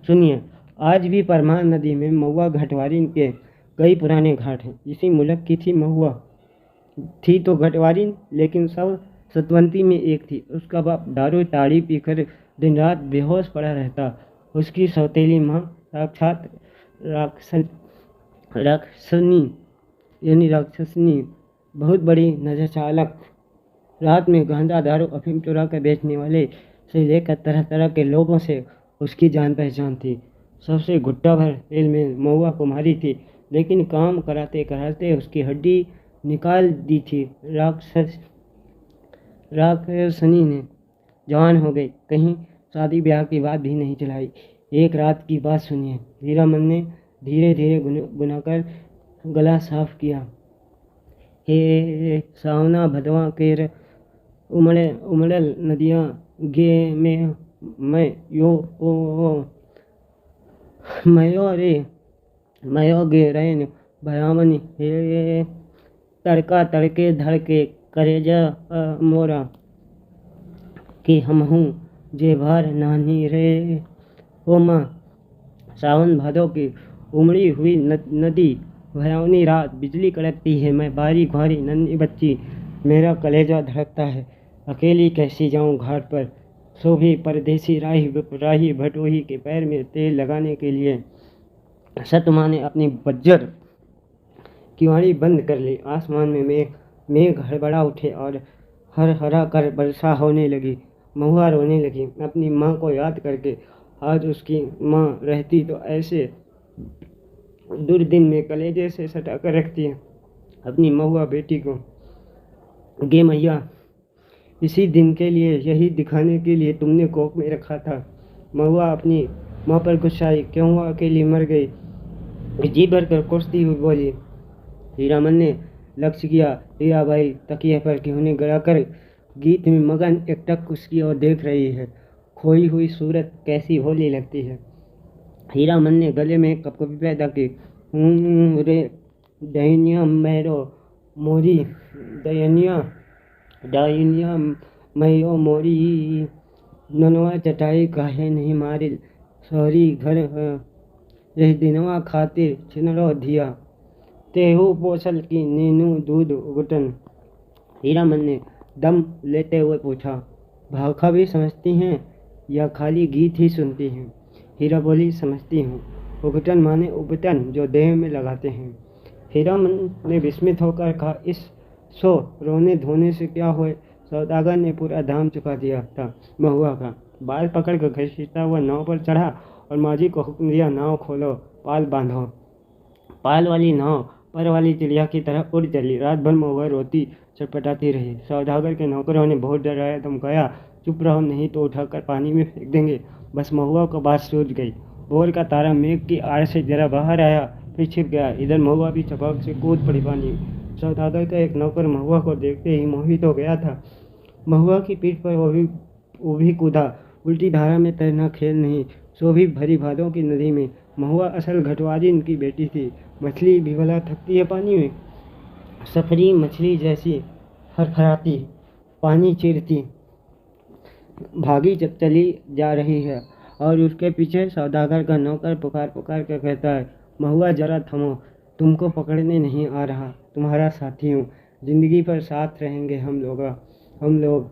सुनिए, आज भी परमान नदी में महुआ घटवारिन के कई पुराने घाट हैं। इसी मुल्क की थी महुआ। थी तो घटवारिन, लेकिन सब सतवंती में एक थी। उसका बाप दारू ताड़ी पीकर दिन रात बेहोश पड़ा रहता। उसकी सौतेली माँ साक्षात राक्षसनी, बहुत बड़ी नजर चालक। रात में गांजा दारू अफीम चुरा कर बेचने वाले से लेकर तरह तरह के लोगों से उसकी जान पहचान थी। सबसे घुट्टा भर तेल में महुआ कुमारी थी, लेकिन काम कराते कराते उसकी हड्डी निकाल दी थी। राक्षसनी ने जवान हो गई, कहीं शादी ब्याह की बात भी नहीं चलाई। एक रात की बात सुनिए। हीरामन ने धीरे धीरे गुनाकर गला साफ किया। हे सावना भदवा केर उमड़ल नदियाँ गे में मैं यो ओ मयो रे मयो गे रैन भयामनी हे तड़का तड़के धड़के करेजा मोरा कि हम हूँ जे भार नानी रे। ओ माँ, सावन भादों की उमड़ी हुई नदी, भयावनी रात, बिजली कड़कती है, मैं बारी घारी नन्ही बच्ची, मेरा कलेजा धड़कता है। अकेली कैसी जाऊं घाट पर, सो भी परदेसी राही भटोही के पैर में तेल लगाने के लिए। सतमा ने अपनी बज्जर किवाड़ी बंद कर ली। आसमान में मेघ हड़बड़ा उठे और हरा कर वर्षा होने लगी। महुआ रोने लगी अपनी माँ को याद करके। आज उसकी माँ रहती तो ऐसे दुर्दिन में कलेजे से सटा कर रखती है अपनी महुआ बेटी को। गे मैया, इसी दिन के लिए, यही दिखाने के लिए तुमने कोख में रखा था। महुआ अपनी माँ पर गुस्साई, क्यों वो अकेली मर गई? जी भर कर कोसती हुई बोली। हीरामन ने लक्ष्य किया। हीराबाई तकिए पर घिवने गड़ा कर गीत में मगन एकटक उसकी ओर देख रही है। खोई हुई सूरत कैसी भोली लगती है। हीरामन ने गले में कपकपी पैदा की। रे दयनिया मेरो मोरी, दयनिया डायनिया मयो मोरी, ननवा चटाई काहे नहीं मारिल, सॉरी घर यह दिनवा खातिर छिनरो धिया, तेहू पोसल की नीनू दूध उगटन। हीरामन ने दम लेते हुए पूछा, भाखा भी समझती हैं या खाली गीत ही सुनती हैं? हीरा बोली, समझती हूँ। उगटन माने उबटन, जो देह में लगाते हैं। हीरामन ने विस्मित होकर कहा, इस सो रोने धोने से क्या हुए? सौदागर ने पूरा दाम चुका दिया था महुआ का। बाल पकड़ कर घसीटता हुआ नाव पर चढ़ा और माजी को हुक्म दिया, नाव खोलो, पाल बांधो। पाल वाली नाव पर वाली चिड़िया की तरह उड़ चली। रात भर महुआ रोती छटपटाती रही। सौदागर के नौकरों ने बहुत डराया धमकाया, चुप रहो नहीं तो उठाकर पानी में फेंक देंगे। बस महुआ को बात सूझ गई। भोर का तारा मेघ की आड़ से जरा बाहर आया, फिर छिप गया। इधर महुआ भी चपक से कूद पड़ी पानी। सौदागर का एक नौकर महुआ को देखते ही मोहित हो गया था। महुआ की पीठ पर वो भी कूदा। उल्टी धारा में तैरना खेल नहीं, सो भी भरी भादों की नदी में। महुआ असल घटवारी इनकी बेटी थी। मछली भी भला थकती है पानी में? सफरी मछली जैसी फरफराती, पानी चीरती भागी जब चली जा रही है और उसके पीछे सौदागर का नौकर पुकार पुकार कर कहता है, महुआ जरा थमो, तुमको पकड़ने नहीं आ रहा, तुम्हारा साथी हूँ, जिंदगी भर साथ रहेंगे हम लोग।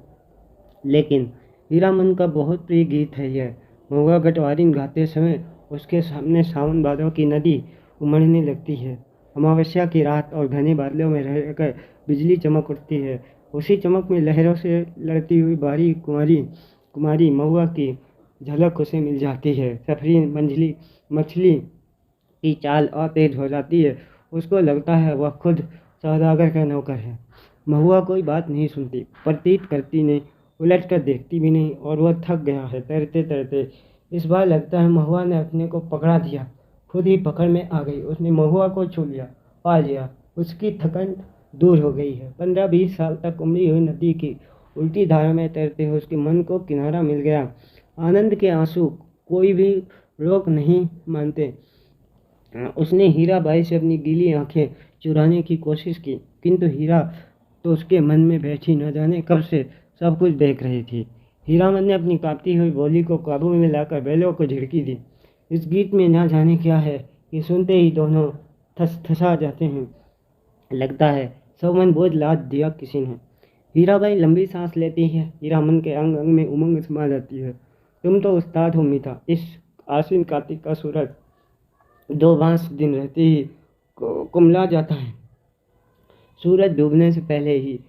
लेकिन हीरामन का बहुत प्रिय गीत है यह। महुआ गटवारिन गाते समय उसके सामने सावन भादों की नदी उमड़ने लगती है। अमावस्या की रात और घने बादलों में रहकर बिजली चमक उठती है। उसी चमक में लहरों से लड़ती हुई बारी कुमारी महुआ की झलक उसे मिल जाती है। सफरी मछली की चाल और तेज हो जाती है। उसको लगता है वह खुद सौदागर का नौकर है। महुआ कोई बात नहीं सुनती, प्रतीत करती नहीं, उलट कर देखती भी नहीं, और वह थक गया है तैरते तैरते। इस बार लगता है महुआ ने अपने को पकड़ा दिया, खुद ही पकड़ में आ गई। उसने महुआ को छू लिया, पा लिया, उसकी थकन दूर हो गई है। 15-20 साल तक उमड़ी हुई नदी की उल्टी धारा में तैरते हुए उसके मन को किनारा मिल गया। आनंद के आंसू कोई भी रोक नहीं मानते। उसने हीराबाई से अपनी गीली आंखें चुराने की कोशिश की, किंतु हीरा तो उसके मन में बैठी न जाने कब से सब कुछ देख रही थी। हीरामन ने अपनी कांपती हुई बोली को काबू में लाकर बैलों को झिड़की दी। इस गीत में ना जाने क्या है कि सुनते ही दोनों थसा जाते हैं। लगता है सब मन बोझ लाद दिया किसी ने। हीराबाई लंबी सांस लेती है। हीरामन के अंग अंग में उमंग समा जाती है। तुम तो उस्ताद हो मीठा। इस आश्विन कार्तिक का सूरज 2 बांस दिन रहते ही कुमला जाता है। सूरज डूबने से पहले ही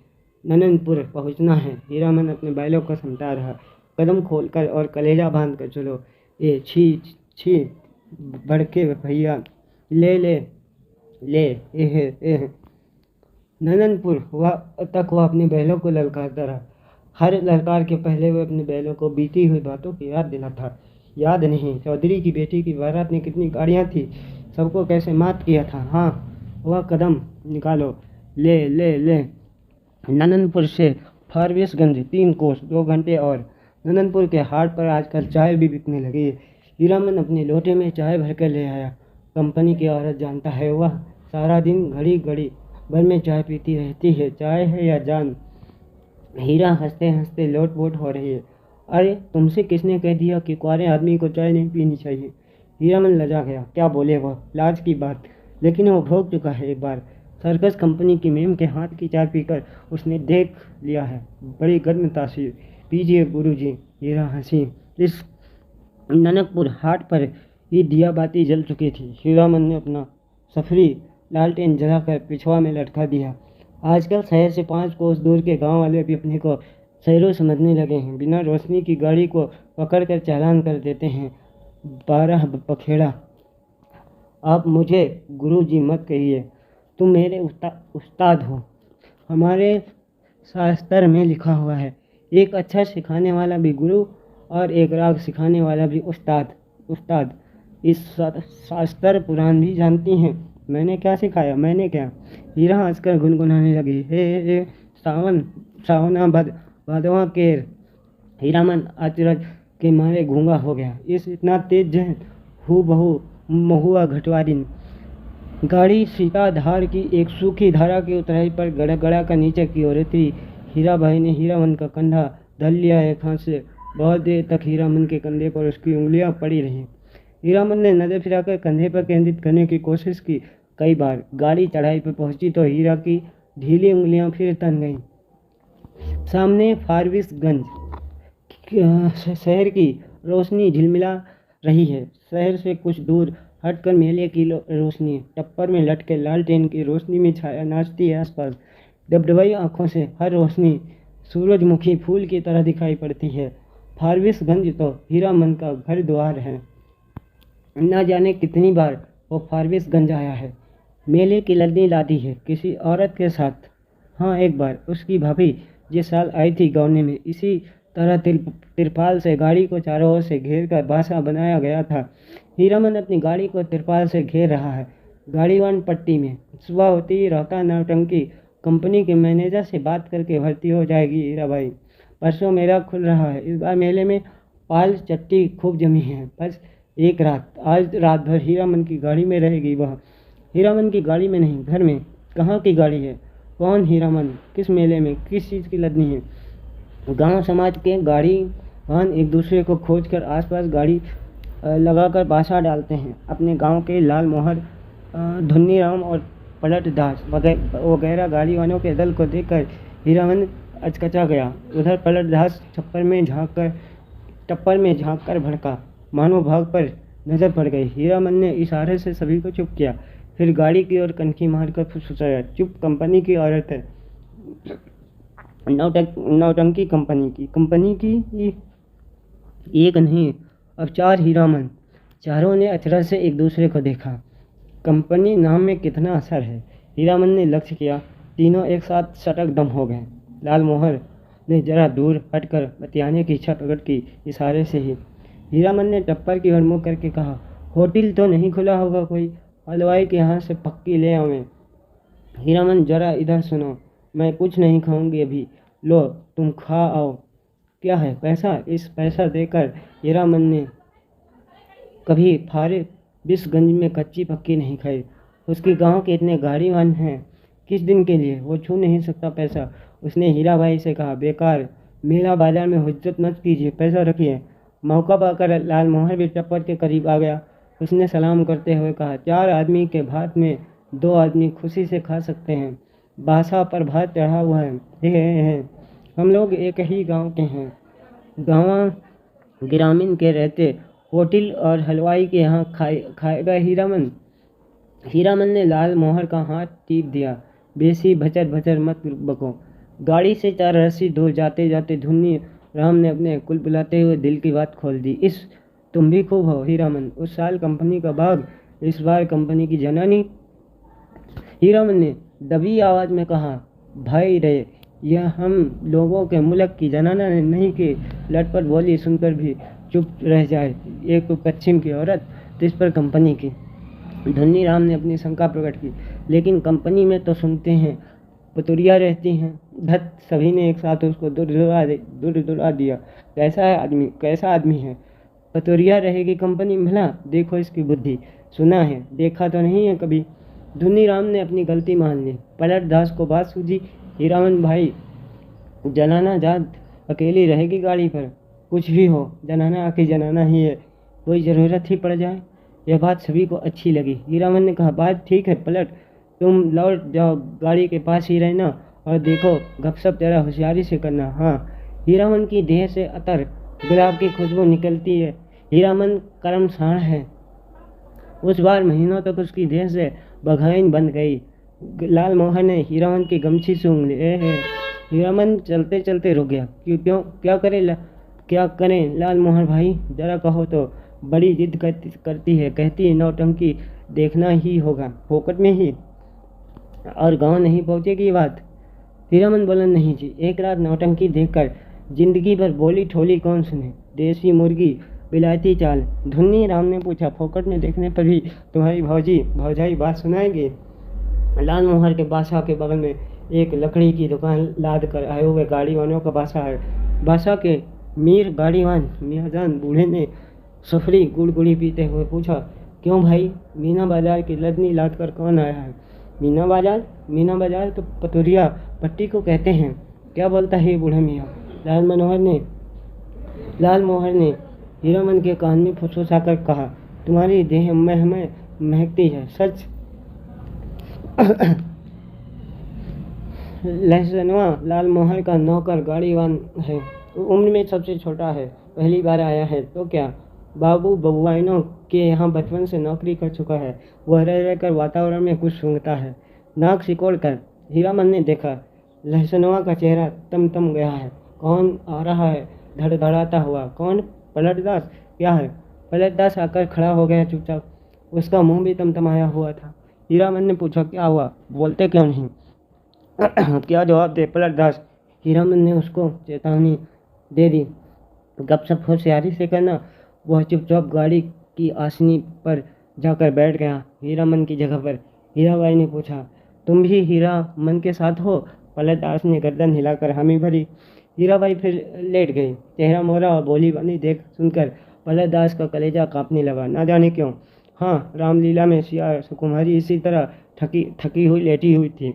नननपुर पहुंचना है। हीरामन अपने बैलों को समटा रहा, कदम खोलकर और कलेजा बांध कर चलो। ये छी छी बड़के भैया, ले ले ले एह। नननपुर तक वह अपने बैलों को ललकारता रहा। हर ललकार के पहले वह अपने बैलों को बीती हुई बातों की याद दिलाता। याद नहीं चौधरी की बेटी की बारात में कितनी गाड़ियाँ थी, सबको कैसे मात किया था। हाँ, वह कदम निकालो, ले ले ले। नननपुर से फारबिसगंज 3 कोस 2 घंटे और। नननपुर के हाट पर आजकल चाय भी बिकने लगी है। हीरामन अपने लोटे में चाय भरकर ले आया। कंपनी की औरत जानता है, वह सारा दिन घड़ी घड़ी भर में चाय पीती रहती है। चाय है या जान। हीरा हंसते हंसते लोट पोट हो रही है। अरे तुमसे किसने कह दिया कि कुंवारे आदमी को चाय नहीं पीनी चाहिए? हीरामन लजा गया। क्या बोले वह, लाज की बात। लेकिन वो भोग चुका है एक बार। सर्कस कंपनी की मेम के हाथ की चाय पीकर उसने देख लिया है। बड़ी गर्म तासीर। पीजिए गुरुजी। हीरा हंसी। इस ननकपुर हाट पर ही दिया बाती जल चुकी थी। हीरामन ने अपना सफरी लालटेन जलाकर पिछवा में लटका दिया। आजकल शहर से 5 कोस दूर के गांव वाले भी अपने को शहरों समझने लगे हैं। बिना रोशनी की गाड़ी को पकड़कर चालान कर देते हैं 12 बखेड़ा। आप मुझे गुरुजी मत कहिए, तुम मेरे उस्ताद हो। हमारे शास्त्र में लिखा हुआ है, एक अच्छा सिखाने वाला भी गुरु और एक राग सिखाने वाला भी उस्ताद। इस शास्त्र पुराण भी जानती हैं। मैंने क्या सिखाया, मैंने क्या? हीरा हंसकर गुनगुनाने लगी, हे सावना भद बादवा केर। हीरामन अचरज के मारे गूंगा हो गया। इस इतना तेज जहन हू बहू महुआ घटवारिन। गाड़ी सीता धार की एक सूखी धारा की उतराई पर गड़ा कर नीचे की ओर उतरी। हीरा भाई ने हीरामन का कंधा धर लिया एक हाथ से। बहुत देर तक हीरामन के कंधे पर उसकी उंगलियां पड़ी रहीं। हीरामन ने नजर फिराकर कंधे पर केंद्रित करने की कोशिश की। कई बार गाड़ी चढ़ाई पर पहुंची तो हीरा की ढीली उंगलियां फिर तन गईं। सामने फारबिसगंज शहर की रोशनी झिलमिला रही है। शहर से कुछ दूर हटकर मेले की रोशनी टप्पर में लटके लालटेन की रोशनी में छाया नाचती है आसपास। डबडबाई आंखों से हर रोशनी सूरजमुखी फूल की तरह दिखाई पड़ती है। फारबिसगंज तो हीरामन का घर द्वार है। न जाने कितनी बार वो फारबिसगंज आया है। मेले की लड़नी लादी है किसी औरत के साथ। हाँ, एक बार उसकी भाभी जिस साल आई थी गौने में इसी तरह तिरपाल से गाड़ी को चारों ओर से घेर कर बासा बनाया गया था। हीरामन अपनी गाड़ी को तिरपाल से घेर रहा है। गाड़ीवान पट्टी में सुबह होती ही रहता नौटंकी कंपनी के मैनेजर से बात करके भर्ती हो जाएगी हीरा भाई। परसों मेला खुल रहा है। इस बार मेले में पाल चट्टी खूब जमी है। बस एक रात, आज रात भर हीरामन की गाड़ी में रहेगी वह। हीरामन की गाड़ी में नहीं, घर में। कहाँ की गाड़ी है? कौन हीरामन? किस मेले में? किस चीज़ की लदनी है? गांव समाज के गाड़ी वाहन एक दूसरे को खोजकर आसपास गाड़ी लगाकर बासा डालते हैं। अपने गांव के लाल मोहर, धुन्नीराम और पलट दास वगैरह गाड़ी वालों के दल को देखकर हीरामन अचकचा गया। उधर पलट दास टप्पर में झाँक कर भड़का, मानो भाग पर नजर पड़ गई। हीरामन ने इशारे से सभी को चुप किया, फिर गाड़ी की ओर कनखी मारकर फुसफुसाया, चुप, कंपनी की औरत है। नौटंकी कंपनी की एक नहीं, अब 4 हीरामन। चारों ने अचरज से एक दूसरे को देखा। कंपनी नाम में कितना असर है। हीरामन ने लक्ष्य किया। तीनों एक साथ सटक दम हो गए। लाल मोहर ने जरा दूर हटकर बतियाने की इच्छा प्रकट की, इशारे से ही। हीरामन ने टप्पर की ओर मुँह करके कहा, होटल तो नहीं खुला होगा कोई? हलवाई के यहाँ से पक्की ले आवें। हीरामन, जरा इधर सुनो, मैं कुछ नहीं खाऊंगी अभी। लो, तुम खा आओ। क्या है? पैसा? इस पैसा देकर हीरामन ने कभी फारबिसगंज में कच्ची पक्की नहीं खाई। उसके गांव के इतने गाड़ीवान हैं, किस दिन के लिए? वो छू नहीं सकता पैसा। उसने हीरा भाई से कहा, बेकार मेला बाजार में हुज्जत मत कीजिए, पैसा रखिए। मौका पाकर लाल मोहर भी टप्पर के करीब आ गया। उसने सलाम करते हुए कहा, 4 आदमी के भात में 2 आदमी खुशी से खा सकते हैं। बासा पर भात चढ़ा हुआ है। हम लोग एक ही गांव के हैं। गाँव ग्रामीण के रहते होटल और हलवाई के यहाँ खाएगा हीरामन? हीरामन ने लाल मोहर का हाथ टीप दिया। बेसी भचर भचर मत बको। गाड़ी से 4 रस्सी दूर जाते जाते धुन्नी राम ने अपने कुल बुलाते हुए दिल की बात खोल दी। तुम भी खूब हो हीरामन। उस साल कंपनी का बाग, इस बार कंपनी की जनानी। हीरामन ने दबी आवाज में कहा, भाई रे, यह हम लोगों के मुल्क की जनाना नहीं कि लटपट बोली सुनकर भी चुप रह जाए। एक तो पश्चिम की औरत, तो इस पर कंपनी की। धन्नी राम ने अपनी शंका प्रकट की, लेकिन कंपनी में तो सुनते हैं पतुरिया रहती हैं। धत, सभी ने एक साथ उसको दुरा दिया। कैसा आदमी है? पतुरिया रहेगी कंपनी? भला देखो इसकी बुद्धि। सुना है, देखा तो नहीं है कभी। धुन्नी राम ने अपनी गलती मान ली। पलट दास को बात सूझी। हीरामन भाई, जनाना जात अकेली रहेगी गाड़ी पर? कुछ भी हो, जनाना आखिर जनाना ही है, कोई ज़रूरत ही पड़ जाए। यह बात सभी को अच्छी लगी। हीरामन ने कहा, बात ठीक है पलट, तुम लौट जाओ, गाड़ी के पास ही रहना और देखो गपशप जरा होशियारी से करना। हाँ। हीरामन की देह से अतर गुलाब की खुशबू निकलती है। हीरामन कर्मसाण है। उस बार महीनों तक उसकी देह से बघाइन बन गई। लाल मोहन ने हीरामन की गमछी सूंघ ली। हीरामन चलते चलते रुक गया। क्यों? क्या करें लाल मोहन भाई, जरा कहो तो। बड़ी जिद करती है, कहती है नौटंकी देखना ही होगा, फोकट में ही, और गांव नहीं पहुंचेगी बात। हीरामन बोला, नहीं जी, एक रात नौटंकी देखकर जिंदगी भर बोली ठोली कौन सुने। देसी मुर्गी, बिलायती चाल। धुन्नी राम ने पूछा, फोकट में देखने पर भी तुम्हारी भौजाई बात सुनाएगी? लाल मोहर के बादशाह के बगल में एक लकड़ी की दुकान लाद कर आए हुए गाड़ीवानों का बासा है। बासा के मीर गाड़ीवान मियाँजान बूढ़े ने सफरी गुड़गुड़ी पीते हुए पूछा, क्यों भाई, मीना बाजार की लदनी लाद कर कौन आया है? मीना बाजार? मीना बाजार तो पतुरिया पट्टी को कहते हैं। क्या बोलता है ये बूढ़ा मियाँ? लाल मोहर ने हीरामन के कान में फुसफुसाकर कहा, तुम्हारी देह हमें महकती है, सच। लहसनवा लाल मोहर का नौकर गाड़ीवान है, उम्र में सबसे छोटा है, पहली बार आया है। तो क्या? बाबू बबुआइनों के यहाँ बचपन से नौकरी कर चुका है। वह रह रहकर वातावरण में कुछ सूंघता है। नाक सिकोड़ कर हीरामन ने देखा, लहसनवा का चेहरा तम गया है। कौन आ रहा है धड़धड़ाता हुआ? कौन? पलटदास? क्या है? पलटदास आकर खड़ा हो गया चुपचाप। उसका मुंह भी तमतमाया हुआ था। हीरामन ने पूछा, क्या हुआ, बोलते क्यों नहीं? क्या जवाब दे पलटदास? हीरामन ने उसको चेतावनी दे दी, गपशप होशियारी से करना। वह चुपचाप गाड़ी की आसनी पर जाकर बैठ गया, हीरामन की जगह पर। हीराबाई ने पूछा, तुम भी हीरामन के साथ हो? पलटदास ने गर्दन हिलाकर हामी भरी। हीराबाई फिर लेट गई। चेहरा मोहरा और बोली बानी देख सुनकर पलटदास का कलेजा कांपने लगा, ना जाने क्यों। हाँ, रामलीला में सिया सुकुमारी इसी तरह थकी हुई लेटी हुई थी।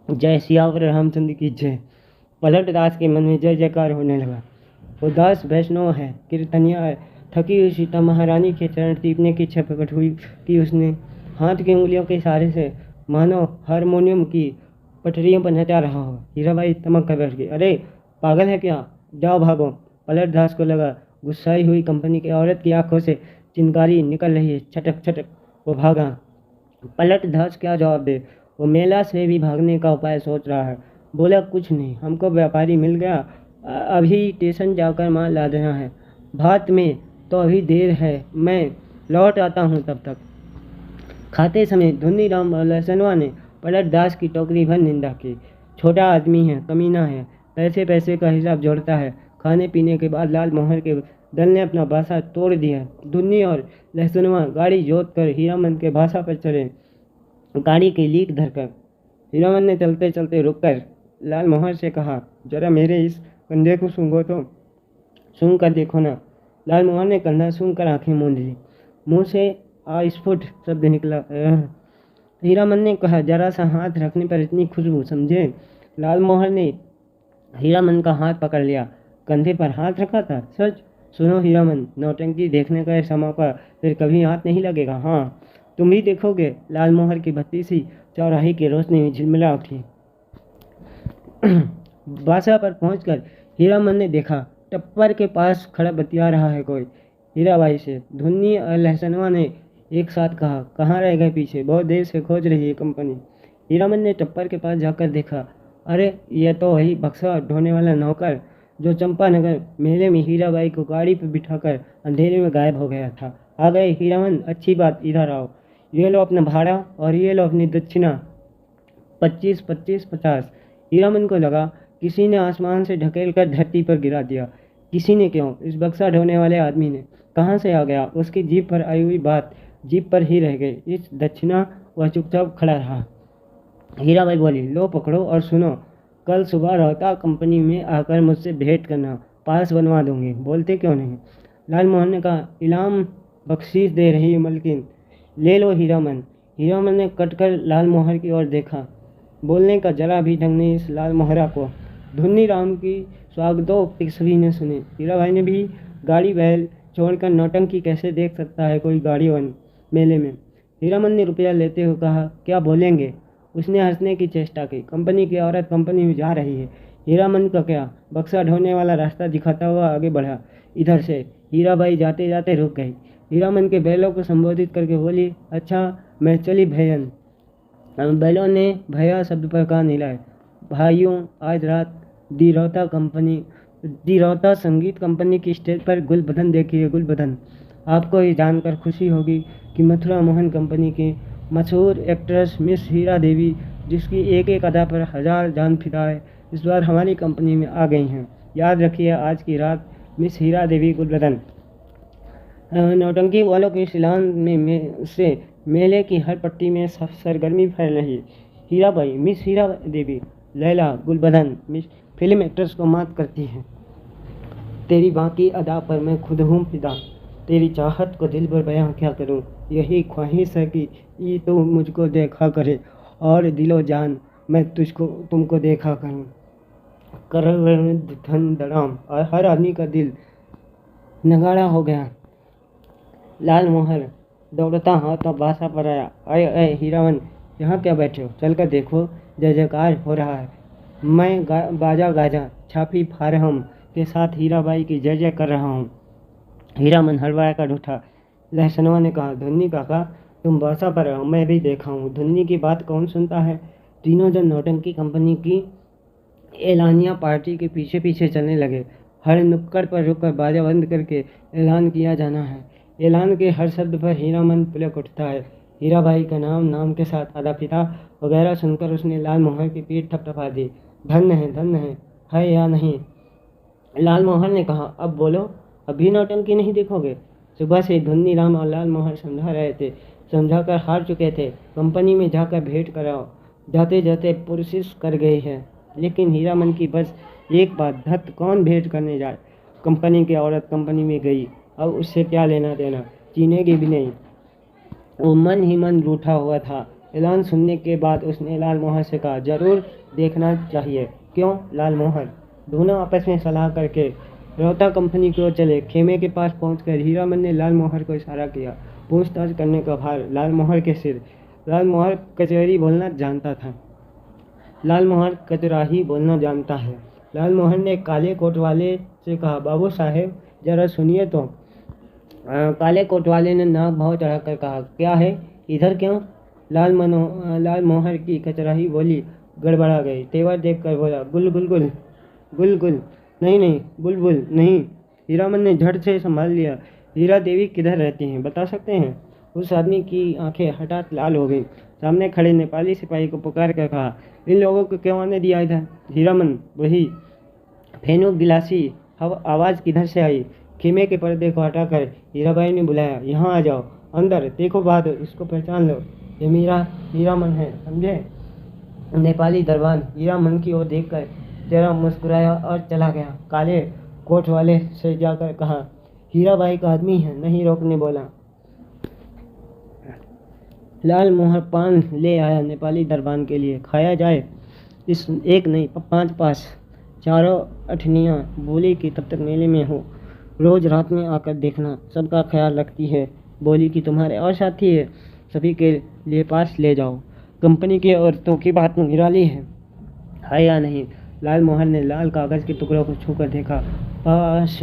जय सियावर रामचंद्र की जय। पलटदास के मन में जय जयकार होने लगा। उदास वैष्णव है, कीर्तनिया है। थकी हुई सीता महारानी के चरण टीपने की इच्छा प्रकट हुई कि उसने हाथ की उंगलियों के इशारे से मानो हारमोनियम की पटरियों पर नचा रहा हो। हीराबाई तमक कर बैठ गई। अरे पागल है क्या? जाओ भागो। पलटदास को लगा गुस्साई हुई कंपनी की औरत की आंखों से चिंगारी निकल रही है। छटक छटक वो भागा। पलटदास क्या जवाब दे? वो मेला से भी भागने का उपाय सोच रहा है। बोला, कुछ नहीं, हमको व्यापारी मिल गया, अभी स्टेशन जाकर माल लादना है। भात में तो अभी देर है, मैं लौट आता हूँ तब तक। खाते समय धुनीराम और लहसनवा ने पलटदास की टोकरी भर निंदा की। छोटा आदमी है, कमीना है, पैसे का हिसाब जोड़ता है। खाने पीने के बाद लाल मोहर के दल ने अपना बासा तोड़ दिया। धुन्नी और लहसनवा गाड़ी जोत कर हीरामन के बासा पर चढ़े, गाड़ी की लीक धरकर। हीरामन ने चलते चलते रुककर लाल मोहर से कहा, जरा मेरे इस कंधे को सूंघो तो। सूंघ कर देखो ना। लाल मोहर ने कंधा सूंघ कर आंखें मूंद ली। मुंह से अस्फुट शब्द निकला। हीरामन ने कहा, जरा सा हाथ रखने पर इतनी खुशबू, समझे? लाल मोहर ने हीरामन का हाथ पकड़ लिया। कंधे पर हाथ रखा था? सच? सुनो हीरामन, नौटंकी देखने का ऐसा मौका फिर कभी हाथ नहीं लगेगा। हाँ, तुम ही देखोगे। लाल मोहर की भत्ती सी चौराहे की रोशनी में झिलमिला उठी। बासा पर पहुंचकर हीरामन ने देखा, टप्पर के पास खड़ा बतिया रहा है कोई। हीराबाई से धुन्नी और लहसनवा ने एक साथ कहा, कहाँ रह गए पीछे, बहुत देर से खोज रही है कंपनी। हीरामन ने टप्पर के पास जाकर देखा, अरे ये तो वही बक्सा ढोने वाला नौकर जो चंपानगर मेले में हीराबाई को गाड़ी पर बिठाकर अंधेरे में गायब हो गया था। आ गए हीरामन, अच्छी बात, इधर आओ। ये लो अपना भाड़ा और ये लो अपनी दक्षिणा, 25-25-50। हीरामन को लगा किसी ने आसमान से ढकेल कर धरती पर गिरा दिया। किसी ने क्यों? इस बक्सा ढोने वाले आदमी ने। कहाँ से आ गया? उसकी जीभ पर आई हुई बात जीभ पर ही रह गई। इस दक्षिणा वह चुपचाप खड़ा रहा। हीराबाई बोली, लो पकड़ो और सुनो, कल सुबह रोहता कंपनी में आकर मुझसे भेंट करना, पास बनवा दूंगी। बोलते क्यों नहीं? लाल मोहन ने कहा, इनाम बख्शीश दे रही मलकिन, ले लो हीरामन। हीरामन ने कटकर लाल मोहर की ओर देखा। बोलने का जरा भी ढंग नहीं इस लाल मोहरा को। धुन्नी राम की स्वागतोक्ति सभी ने सुनी। हीराबाई ने भी गाड़ी बैल छोड़कर नौटंकी कैसे देख सकता है कोई गाड़ीवान मेले में। हीरामन ने रुपया लेते हुए कहा, क्या बोलेंगे? उसने हंसने की चेष्टा की। कंपनी की औरत कंपनी में जा रही है। हीरामन का क्या? बक्सा ढोने वाला रास्ता दिखाता हुआ आगे बढ़ा। इधर से। हीराबाई जाते जाते रुक गई। हीरामन के बैलों को संबोधित करके बोली, अच्छा मैं चली भैयन। बैलों ने भैया शब्द पर कान हिलाए। भाइयों, आज रात दी रौता संगीत कंपनी की स्टेज पर गुलबदन देखिए, गुलबदन। आपको ये जानकर खुशी होगी कि मथुरा मोहन कंपनी की मशहूर एक्ट्रेस मिस हीरा देवी, जिसकी एक एक अदा पर 1000 जान फिदा है, इस बार हमारी कंपनी में आ गई हैं। याद रखिए, आज की रात मिस हीरा देवी गुलबदन। नौटंकी वालों के शिलान में से मेले की हर पट्टी में सरगर्मी फैल रही। Hirabai miss Hira Devi, Laila Gulbadan miss film actress को मात करती है। तेरी बाकी अदा पर मैं खुद हूँ फिदा, तेरी चाहत को दिल भर बयां क्या करूँ। यही ख्वाहिश है कि ये तो मुझको देखा करे और दिलो जान मैं तुझको तुमको देखा करूँ। कर धन धड़ाम और हर आदमी का दिल नगाड़ा हो गया। लाल मोहर दौड़ता हाथ और बासा पर आया। अरे अरे हीरावन, यहाँ क्या बैठे हो? चल कर देखो, जय जयकार हो रहा है। मैं बाजा गाजा छापी फारहम के साथ हीराबाई की जय जय कर रहा हूँ। हीरामन हड़बड़ा कर उठा। लहसनवा ने कहा, धुन्नी काका तुम बासा पर रहो, मैं भी देखा हूँ। धुन्नी की बात कौन सुनता है? तीनों जन नौटंकी कंपनी की एलानिया पार्टी के पीछे पीछे चलने लगे। हर नुक्कड़ पर रुककर बाजा बंद करके ऐलान किया जाना है। ऐलान के हर शब्द पर हीरामन पुलक उठता है। हीराबाई का नाम नाम के साथ आधा पिता वगैरह सुनकर उसने लाल मोहर की पीठ थपथपा दी। धन्य है या नहीं? लाल मोहर ने कहा, अब बोलो, अभी नौटंकी नहीं देखोगे? सुबह से धुन्नी राम और लाल मोहर समझा रहे थे, समझाकर हार चुके थे। कंपनी में जाकर भेंट कराओ, जाते जाते पुरसिस कर गई है। लेकिन हीरामन की बस एक बात, धत कौन भेंट करने जाए। कंपनी की औरत कंपनी में गई, अब उससे क्या लेना देना, चीनेगी भी नहीं। वो मन ही मन रूठा हुआ था। ऐलान सुनने के बाद उसने लाल मोहर से कहा, जरूर देखना चाहिए। क्यों? लाल मोहर दोनों आपस में सलाह करके रोहता कंपनी की ओर चले। खेमे के पास पहुंचकर हीरामन ने लाल मोहर को इशारा किया। पूछताछ करने का भार लाल मोहर के सिर। लाल मोहर कचहरी बोलना जानता था। लाल मोहर कचराही बोलना जानता है। लाल मोहर ने काले कोट वाले से कहा, बाबू साहेब जरा सुनिए तो। काले कोट वाले ने नाक भाव चढ़ाकर कहा, क्या है, इधर क्यों? लाल मोहर की कचराही बोली गड़बड़ा गई। तेवर देखकर बोला, गुल गुल गुल गुल गुल नहीं बुलबुल नहीं। हीरामन ने झट से संभाल लिया। हीरा देवी किधर रहती हैं, बता सकते हैं? उस आदमी की आंखें हठात लाल हो गईं। सामने खड़े नेपाली सिपाही को पुकार कर कहा, इन लोगों को क्यों आने दिया इधर? हीरामन, वही फेनू गिलासी आवाज़ किधर से आई? खेमे के पर्दे को हटाकर हीराबाई ने बुलाया, यहाँ आ जाओ, अंदर देखो बहादुर, इसको पहचान लो, ये मेरा हीरामन है, समझे? नेपाली दरबान हीरामन की ओर देखकर जरा मुस्कुराया और चला गया। काले कोट वाले से जाकर कहा, हीराबाई का आदमी है, नहीं रोकने बोला। लाल मोहर पान ले आया नेपाली दरबान के लिए, खाया जाए? इस एक नहीं 5 पास। चारों अठनियाँ बोली कि तब तक मेले में हो, रोज रात में आकर देखना, सबका ख्याल रखती है। बोली कि तुम्हारे और साथी है, सभी के लिए पास ले जाओ। कंपनी की औरतों की बात निराली है या नहीं? लाल मोहर ने लाल कागज़ के टुकड़ों को छूकर देखा। पास,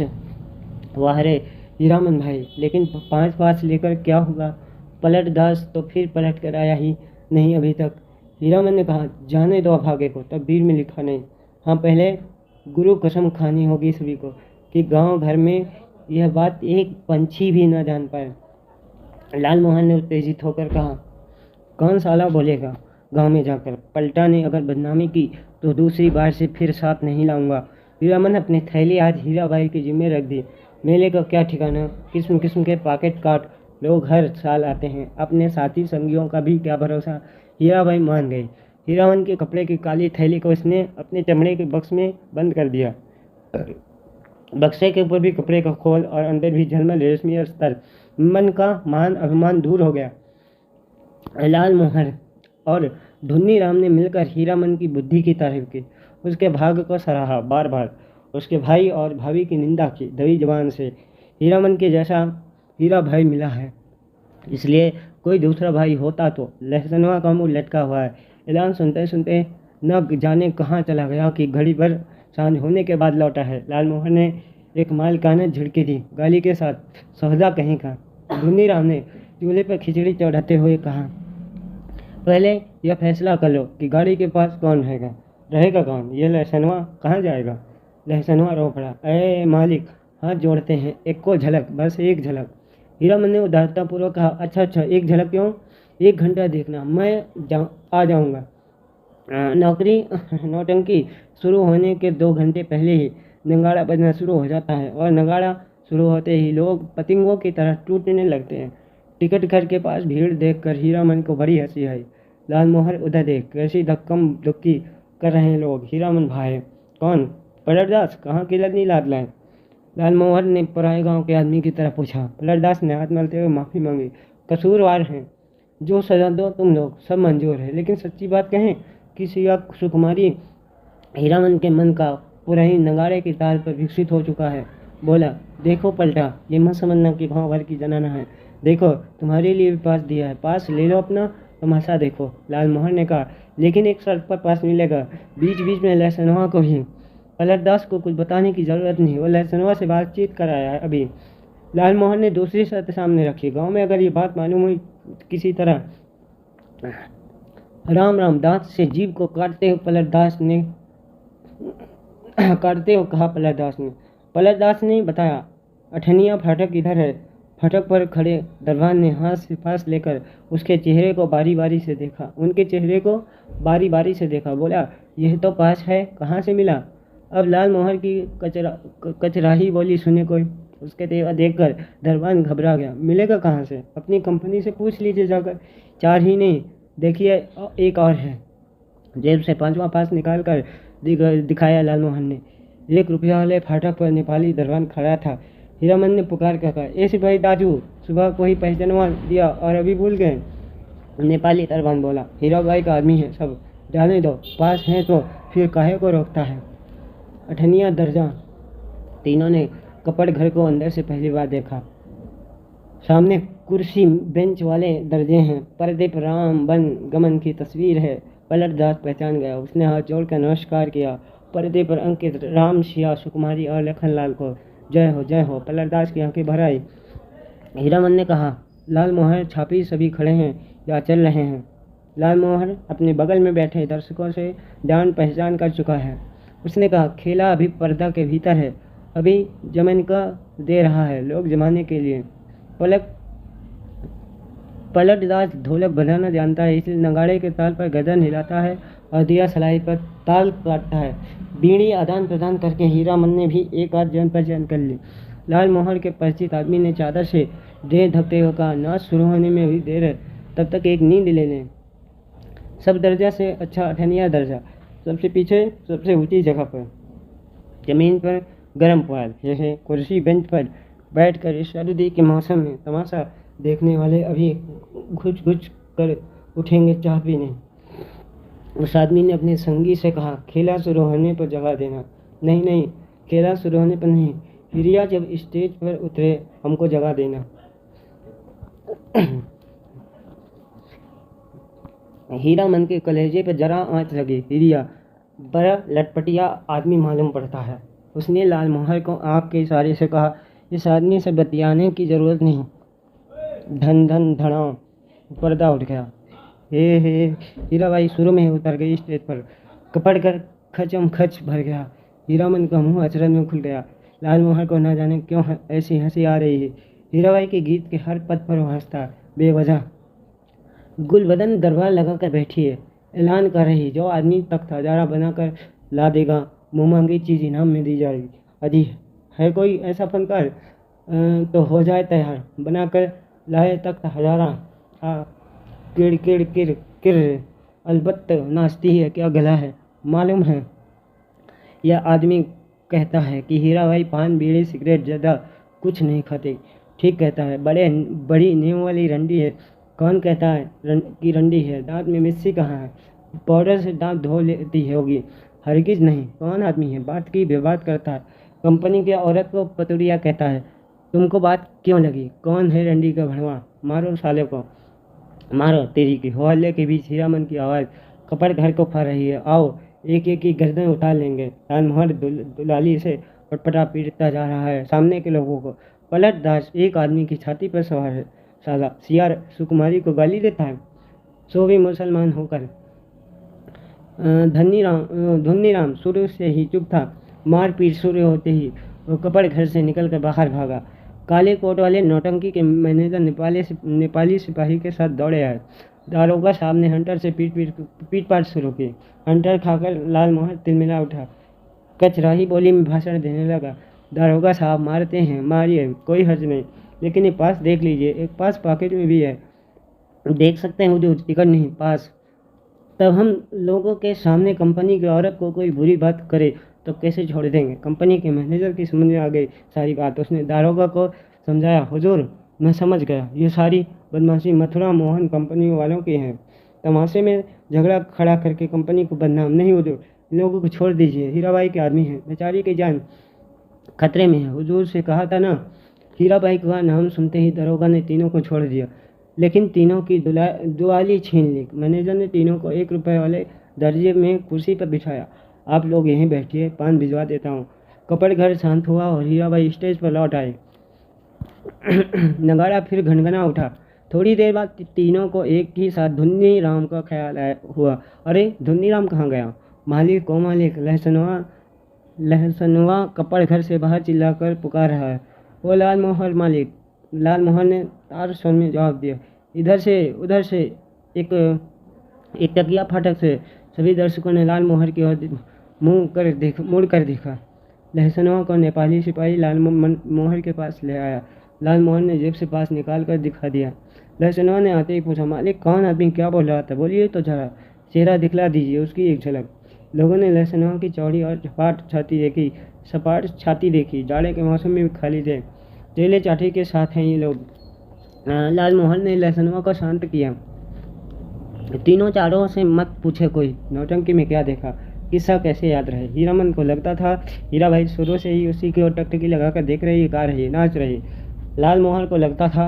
वाह रे हीरामन भाई, लेकिन 5 पास लेकर क्या होगा? पलट दास तो फिर पलट कर आया ही नहीं अभी तक। हीरामन ने कहा, जाने दो भागे को, तब बीर में लिखा नहीं। हाँ, पहले गुरु कसम खानी होगी सभी को कि गांव भर में यह बात एक पंछी भी न जान पाए। लाल मोहन ने उत्तेजित होकर कहा, कौन साला बोलेगा गांव में जाकर? पलटा ने अगर बदनामी की तो दूसरी बार से फिर साथ नहीं लाऊंगा। हीरामन अपनी थैली आज हीराबाई के जिम्मे रख दी। मेले का क्या ठिकाना, किस्म किस्म के पॉकेट काट लोग हर साल आते हैं, अपने साथी संगियों का भी क्या भरोसा। हीराबाई मान गई। हीरामन के कपड़े की काली थैली को उसने अपने चमड़े के बक्स में बंद कर दिया। बक्से के ऊपर भी कपड़े का खोल और अंदर भी झलमल रेशमी अस्तर। मन का मान अभिमान दूर हो गया। लाल मोहर और धुन्नी राम ने मिलकर हीरामन की बुद्धि की तारीफ की, उसके भाग्य को सराहा, बार बार उसके भाई और भाभी की निंदा की दबी जबान से। हीरामन के जैसा हीरा भाई मिला है, इसलिए कोई दूसरा भाई होता तो। लहसनवा का मुंह लटका हुआ है। ऐलान सुनते सुनते न जाने कहाँ चला गया कि घड़ी भर सांझ होने के बाद लौटा है। लाल मोहन ने एक मालकाना झिड़की दी, गाली के साथ, सौदा कहीं का। धुन्नी राम ने चूल्हे पर खिचड़ी चढ़ाते हुए कहा, पहले यह फैसला कर लो कि गाड़ी के पास कौन रहेगा कौन? ये लहसनवा कहाँ जाएगा? लहसनवा रो पड़ा, अरे मालिक, हाथ जोड़ते हैं, एक को झलक, बस एक झलक। हीरामन ने उदारतापूर्वक कहा, अच्छा, एक झलक क्यों? 1 घंटा देखना, मैं आ जाऊँगा। नौटंकी शुरू होने के 2 घंटे पहले ही नगाड़ा बजना शुरू हो जाता है और नगाड़ा शुरू होते ही लोग पतंगों की तरह टूटने लगते हैं। टिकट घर के पास भीड़ देखकर हीरामन को बड़ी हंसी आई। लालमोहर उधर देख, कैसी धक्कम धुक्की कर रहे हैं लोग। हीरामन भाई कौन? पलटदास। कहाँ की लदनी लाद लाए? लालमोहर ने पराए गांव के आदमी की तरह पूछा। पलटदास ने हाथ मलते हुए माफ़ी मांगी। कसूरवार हैं, जो सजा दो तुम लोग, सब मंजूर है, लेकिन सच्ची बात कहें, किसी या सुकुमारी हीरामन के मन का पुरही नगाड़े की ताल पर विकसित हो चुका है। बोला, देखो पलटा, ये मत समझना कि गाँव भर की जनाना है। देखो, तुम्हारे लिए भी पास दिया है, पास ले लो, अपना तमाशा देखो। लालमोहर ने कहा, लेकिन एक शर्त पर पास मिलेगा, बीच बीच में लहसनवा को भी। पलटदास को कुछ बताने की जरूरत नहीं, वो लहसनवा से बातचीत कर आया है अभी। लालमोहन ने दूसरी शर्त सामने रखी, गांव में अगर ये बात मालूम हुई किसी तरह। राम राम दांत से जीभ को काटते हुए कहा पलटदास ने। पलटदास ने बताया, अठनिया फाटक इधर है। फाटक पर खड़े दरबान ने हाथ से पास लेकर उसके चेहरे को बारी बारी से देखा, उनके चेहरे को बारी बारी से देखा। बोला, यह तो पास है, कहाँ से मिला? अब लालमोहर की कचराही बोली सुने कोई। उसके तेवर देखकर दरबान घबरा गया। मिलेगा कहाँ से? अपनी कंपनी से पूछ लीजिए जाकर। 4 ही नहीं, देखिए एक और है। जेब से 5वां पास निकाल कर दिखाया लालमोहन ने। 1 रुपया वाले फाटक पर नेपाली दरबान खड़ा था। हीरामन ने पुकार कर कहा, ए सिपाही दाजू, सुबह को ही पहचानवा दिया और अभी भूल गए? नेपाली दरबान बोला, हीरा भाई का आदमी है सब, जाने दो, पास है तो फिर काहे को रोकता है? अठनिया दर्जा। तीनों ने कपड़ घर को अंदर से पहली बार देखा। सामने कुर्सी बेंच वाले दर्जे हैं, पर्दे पर राम बन गमन की तस्वीर है। पलटदास पहचान गया, उसने हाथ जोड़कर नमस्कार किया। पर्दे पर अंकित राम, सिया, सुकुमारी और लखनलाल को जय हो जय हो। पलटदास की आंखें भर आई। हीरामन ने कहा, लालमोहर छापी सभी खड़े हैं या चल रहे हैं? लालमोहर अपने बगल में बैठे दर्शकों से जान पहचान कर चुका है। उसने कहा, खेला अभी पर्दा के भीतर है, अभी जमन का दे रहा है लोग जमाने के लिए। पलटदास ढोलक बजाना जानता है, इसलिए नगाड़े के ताल पर गर्दन हिलाता है और दिया सलाई पर ताल काटता है। बीड़ी आदान प्रदान करके हीरामन ने भी एक आध जान पहचान कर ली। लालमोहर के परिचित आदमी ने चादर से देर ढकते हुए कहा, नाच शुरू होने में भी देर है, तब तक एक नींद ले लें। सब दर्जा से अच्छा अठनिया दर्जा, सबसे पीछे सबसे ऊंची जगह पर, जमीन पर गर्म पुआल, जैसे कुर्सी बेंच पर बैठकर इस सर्दी के मौसम में तमाशा देखने वाले अभी घुच घुच कर उठेंगे चाह पीने। उस आदमी ने अपने संगी से कहा, खेला शुरू होने पर जगा देना। नहीं नहीं, खेला शुरू होने पर नहीं, हिरिया जब स्टेज पर उतरे हमको जगा देना। हीरामन के कलेजे पर जरा आंच लगी। हिरिया बड़ा लटपटिया आदमी मालूम पड़ता है। उसने लालमोहर को आँख के इशारे से कहा, इस आदमी से बतियाने की जरूरत नहीं। धन धन धड़ाम, पर्दा उठ गया। हे हीरा भाई शुरू में ही उतर गई स्टेज पर, कपड़ कर खचम खच भर गया। हीरामन का मुंह अचरज में खुल गया। लालमोहर को न जाने क्यों ऐसी हंसी आ रही है। हीराबाई के गीत के हर पद पर वो हंसता बेवजह। गुलबदन दरबार लगा कर बैठी है, ऐलान कर रही, जो आदमी तख्त हजारा बनाकर ला देगा, मुँह मांगी चीज़ इनाम में दी जाएगी। अजी है कोई ऐसा फनकार तो हो जाए तैयार, बनाकर लाए तख्त हजारा। किड़ किड़ किर किर, अलबत्त नाचती है क्या गला है। मालूम है यह आदमी कहता है कि हीराबाई पान बीड़ी सिगरेट ज़्यादा कुछ नहीं खाते। ठीक कहता है, बड़ी नींव वाली रंडी है। कौन कहता है कि रंडी है? दांत में मिस्सी कहाँ है? पाउडर से दांत धो लेती होगी। हरगिज नहीं। कौन आदमी है? बात की बेबात करता है। कंपनी की औरत को पतुड़िया कहता है। तुमको बात क्यों लगी? कौन है रंडी का भड़वा? मारो साले को, मारो तेरी की। हो हल्ले के बीच हीरामन की आवाज़ कपड़ घर को फा रही है। आओ एक एक की गर्दन उठा लेंगे। लालमोहर दुलाली से पटपटा पीटता जा रहा है सामने के लोगों को। पलटदास एक आदमी की छाती पर सवार है। साला सियार सुकुमारी को गाली देता है, सो भी मुसलमान होकर। धुन्नीराम शुरू से ही चुप था। मारपीट शुरू होते ही वो कपड़ घर से निकल कर बाहर भागा। काले कोट वाले नौटंकी के मैनेजर नेपाली सिपाही के साथ दौड़े आए। दारोगा साहब ने हंटर से पीट पाट शुरू की। हंटर खाकर लालमोहर तिलमिला उठा, कचराही बोली में भाषण देने लगा। दारोगा साहब मारते हैं, मारिए, कोई हर्ज नहीं, लेकिन ये पास देख लीजिए, एक पास पॉकेट में भी है, देख सकते हैं हुजूर, टिकट नहीं पास। तब हम लोगों के सामने कंपनी की औरत को कोई बुरी बात करे तो कैसे छोड़ देंगे। कंपनी के मैनेजर की समझ में आ गई सारी बात। उसने दारोगा को समझाया, हुजूर मैं समझ गया, ये सारी बदमाशी मथुरा मोहन कंपनी वालों की है। तमाशे में झगड़ा खड़ा करके कंपनी को बदनाम नहीं हुजूर, इन लोगों को छोड़ दीजिए, हीराबाई के आदमी हैं, बेचारी की जान खतरे में है। हुजूर से कहा था ना। हीराबाई का नाम सुनते ही दरोगा ने तीनों को छोड़ दिया, लेकिन तीनों की दुआली छीन ली। मैनेजर ने तीनों को 1 रुपए वाले दर्जे में कुर्सी पर बिठाया। आप लोग यहीं बैठिए, पान भिजवा देता हूँ। कपड़ घर शांत हुआ और हीराबाई स्टेज पर लौट आए। नगाड़ा फिर घनघना उठा। थोड़ी देर बाद तीनों को एक ही साथ धुन्नी राम का ख्याल हुआ। अरे धुन्नी राम कहाँ गया? मालिक को मालिक, लहसनवा कपड़ घर से बाहर चिल्लाकर पुकार रहा है। वो लाल मोहर मालिक। लाल मोहन ने तार स्वर में जवाब दिया। इधर से उधर से एक तकिया फाटक से। सभी दर्शकों ने लाल मोहर की ओर मुड़ कर देखा। लहसनवा को नेपाली सिपाही लाल मोहर के पास ले आया। लाल मोहन ने जेब से पास निकाल कर दिखा दिया। लहसनवा ने आते ही पूछा, मालिक कौन आदमी क्या बोल रहा था? बोलिए तो जरा, चेहरा दिखला दीजिए उसकी एक झलक। लोगों ने लहसनवा की चौड़ी और सपाट छाती देखी। जाड़े के मौसम में भी खाली थे। तेले चाटी के साथ हैं ये लोग। लाल मोहन ने लहसनवा को शांत किया। तीनों चारों से मत पूछे कोई, नौटंकी में क्या देखा, किस्सा कैसे याद रहे। हीरामन को लगता था हीराबाई शुरू से ही उसी की ओर टकटकी लगाकर देख रही, गा रही, नाच रही। लाल मोहन को लगता था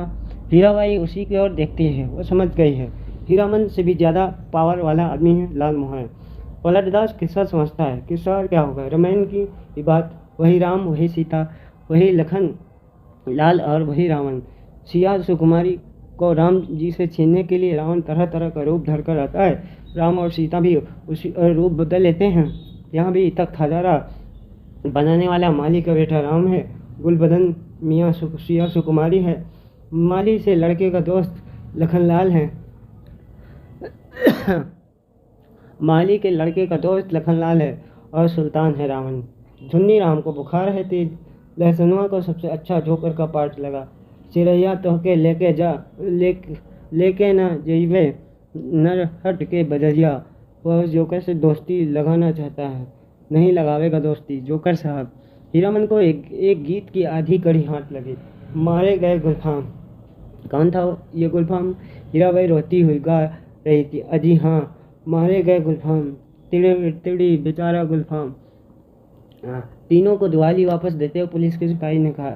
हीराबाई उसी की ओर देखती है, वो समझ गई है। हीरामन से भी ज़्यादा पावर वाला आदमी है लाल मोहन। पलटदास किस्सा समझता है, किस्सा और क्या होगा। रामायण की बात, वही राम वही सीता, वही लखन लाल और वही रावण। सिया सुकुमारी को राम जी से छीनने के लिए रावण तरह तरह का रूप धरकर आता है। राम और सीता भी उसी रूप बदल लेते हैं। यहाँ भी तख्त हजारा बनाने वाला माली का बेटा राम है। गुलबदन मियाँ सिया सुकुमारी है। माली से लड़के का दोस्त लखनलाल है। माली के लड़के का दोस्त लखनलाल है और सुल्तान है रावण। धुन्नी राम को बुखार है तेज। लहसनवा को सबसे अच्छा जोकर का पार्ट लगा। चिड़ैया तोहके लेके न जइबे नरहट के बजरिया। वह जोकर से दोस्ती लगाना चाहता है, नहीं लगावेगा दोस्ती जोकर साहब। हीरामन को एक गीत की आधी कड़ी हाथ लगी। मारे गए गुलफाम। कौन था ये गुलफाम? हीराबाई रोती हुई गा रही थी। अजी हाँ, मारे गए गुलफाम, तिड़ी बेचारा गुलफाम। तीनों को दुआली वापस देते हुए पुलिस के सिपाही ने कहा,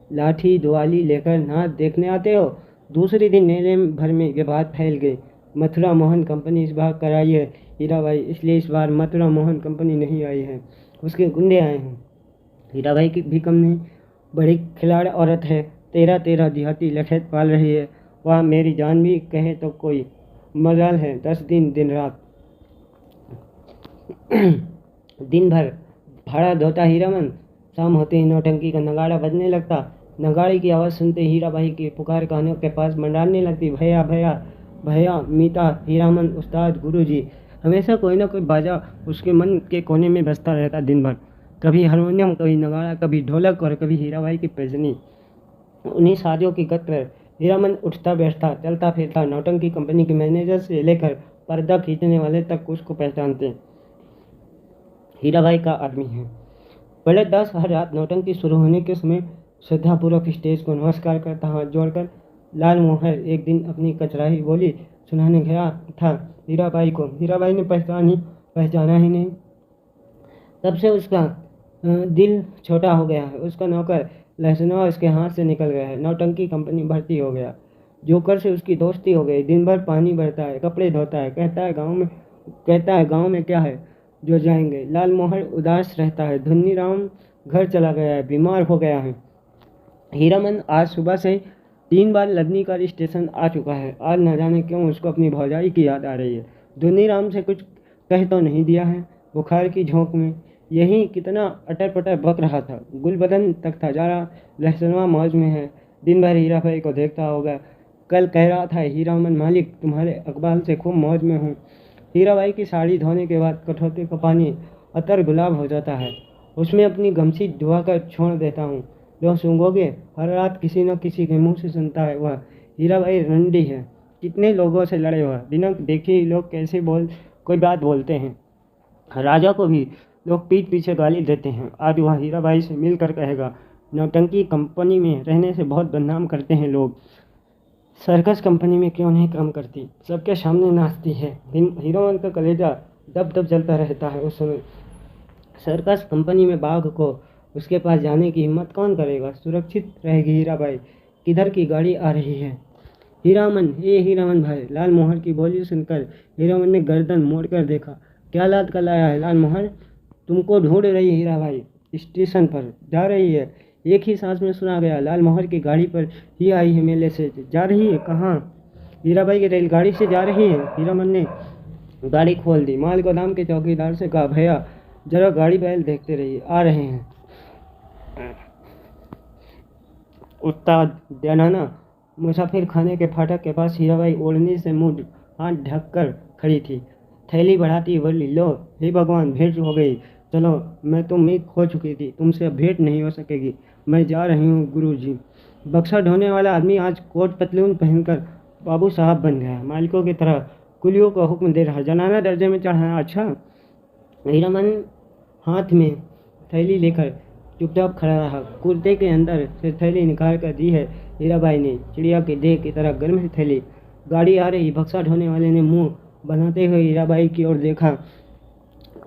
लाठी दुआली लेकर नाच देखने आते हो? दूसरे दिन मेले भर में ये बात फैल गई। मथुरा मोहन कंपनी इस बार कराई है हीराबाई, इसलिए इस बार मथुरा मोहन कंपनी नहीं आई है, उसके गुंडे आए हैं। हीराबाई की भी कम नहीं, बड़ी खिलाड़ औरत है। 13 देहाती लठैत पाल रही है। वह मेरी जान भी कहे तो कोई मजाल है। 10 दिन रात दिन भर भाड़ा धोता हीरामन। शाम होते ही नौटंकी का नगाड़ा बजने लगता। नगाड़े की आवाज़ सुनते हीराबाई की पुकार कानों के पास मंडाने लगती। भैया भैया भैया, मीता, हीरामन, उस्ताद, गुरुजी। हमेशा कोई ना कोई बाजा उसके मन के कोने में बजता रहता दिन भर। कभी हारमोनियम, कभी नगाड़ा, कभी ढोलक और कभी हीराबाई की पैजनी। उन्हीं शादियों की गत पर हीरामन उठता बैठता, चलता फिरता। नौटंकी कंपनी के मैनेजर से लेकर पर्दा खींचने वाले तक उसको पहचानते। हीराबाई का आदमी है। पलटदास हर रात नौटंकी शुरू होने के समय श्रद्धापूर्वक स्टेज को नमस्कार करता, हाथ जोड़कर। लाल मोहर एक दिन अपनी कचराही बोली सुनाने गया था हीराबाई को। हीराबाई ने पहचाना ही नहीं। तब से उसका दिल छोटा हो गया है। उसका नौकर लहसनवा उसके हाथ से निकल गया है। नौटंकी कंपनी भर्ती हो गया। जोकर से उसकी दोस्ती हो गई। दिन भर पानी भरता है, कपड़े धोता है। कहता है गाँव में क्या है जो जाएंगे। लाल मोहर उदास रहता है। धुन्नी राम घर चला गया है, बीमार हो गया है। हीरामन आज सुबह से 3 बार लदनीकर स्टेशन आ चुका है। आज न जाने क्यों उसको अपनी भौजाई की याद आ रही है। धुन्नी राम से कुछ कह तो नहीं दिया है। बुखार की झोंक में यही कितना अटर पटर बक रहा था। गुलबदन तक था जा रहा। लहसनवा मौज में है, दिन भर हीराबाई को देखता होगा। कल कह रहा था हीरामन, मालिक तुम्हारे अकबाल से खूब मौज में हूँ। हीराबाई की साड़ी धोने के बाद कठौते का पानी अतर गुलाब हो जाता है। उसमें अपनी गमछी धुआकर छोड़ देता हूँ। लो सूंघोगे? हर रात किसी न किसी के मुंह से सुनता है वह। हीराबाई रंडी है, कितने लोगों से लड़े हुआ, बिना देखे ही लोग कैसे बोल कोई बात बोलते हैं। राजा को भी लोग पीठ पीछे गाली देते हैं। आज वह हीराबाई से मिलकर कहेगा, नौटंकी कंपनी में रहने से बहुत बदनाम करते हैं लोग, सर्कस कंपनी में क्यों नहीं काम करती, सबके सामने नाचती है। हीरोमन का कलेजा दब दब चलता रहता है उस समय। सर्कस कंपनी में बाघ को उसके पास जाने की हिम्मत कौन करेगा। सुरक्षित रहेगी हीराबाई। किधर की गाड़ी आ रही है। हीरामन, ये हीरामन भाई। लाल मोहर की बोली सुनकर हीरामन ने गर्दन मोड़कर देखा। क्या लाद कर लाया है लाल मोहर? तुमको ढूंढ रही है हीराबाई, स्टेशन पर जा रही है। एक ही सांस में सुना गया। लाल मोहर की गाड़ी पर ही आई है, मेले से जा रही है। कहाँ? हीराबाई की रेलगाड़ी से जा रही है। हीरामन ने गाड़ी खोल दी। माल गोदाम के चौकीदार से कहा, भैया जरा गाड़ी बैल देखते रहिए, आ रहे हैं। उस्ताद दयाना मुसाफिर खाने के फाटक के पास हीराबाई ओढ़नी से मुंह हाथ ढककर खड़ी थी। थैली बढ़ाती बोली, लो हे भगवान, भेंट हो गई। चलो, मैं तो उम्मीद खो चुकी थी, तुमसे अब भेंट नहीं हो सकेगी। मैं जा रही हूँ गुरुजी। बक्सा ढोने वाला आदमी आज कोट पतलून पहनकर बाबू साहब बन गया, मालिकों की तरह कुलियों को हुक्म दे रहा, जनाना दर्जे में चढ़ाना। अच्छा। हीरामन हाथ में थैली लेकर चुपचाप खड़ा रहा। कुर्ते के अंदर से थैली निकाल कर दी है हीराबाई ने, चिड़िया की देह की तरह गर्म है थैली। गाड़ी आ रही। बक्सा ढोने वाले ने मुंह बनाते हुए हीराबाई की ओर देखा।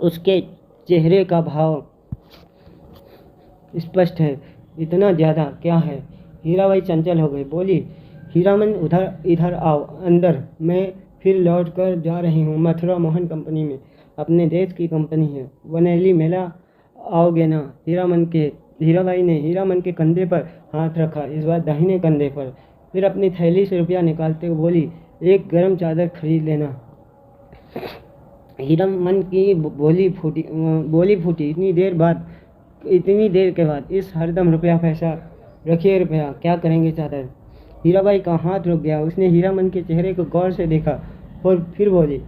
उसके चेहरे का भाव स्पष्ट है। इतना ज़्यादा क्या है? हीराबाई चंचल हो गई, बोली, हीरामन उधर इधर आओ अंदर। मैं फिर लौट कर जा रही हूँ मथुरा मोहन कंपनी में, अपने देश की कंपनी है। वनेली मेला आओगे ना? हीराबाई ने हीरामन के कंधे पर हाथ रखा, इस बार दाहिने कंधे पर। फिर अपनी थैली से रुपया निकालते हुए बोली, एक गर्म चादर खरीद लेना। हीरामन की बोली फूटी। इतनी देर के बाद इस हरदम रुपया पैसा रखिए, रुपया क्या करेंगे चादर। हीराबाई का हाथ रुक गया। उसने हीरामन के चेहरे को गौर से देखा और फिर बोली,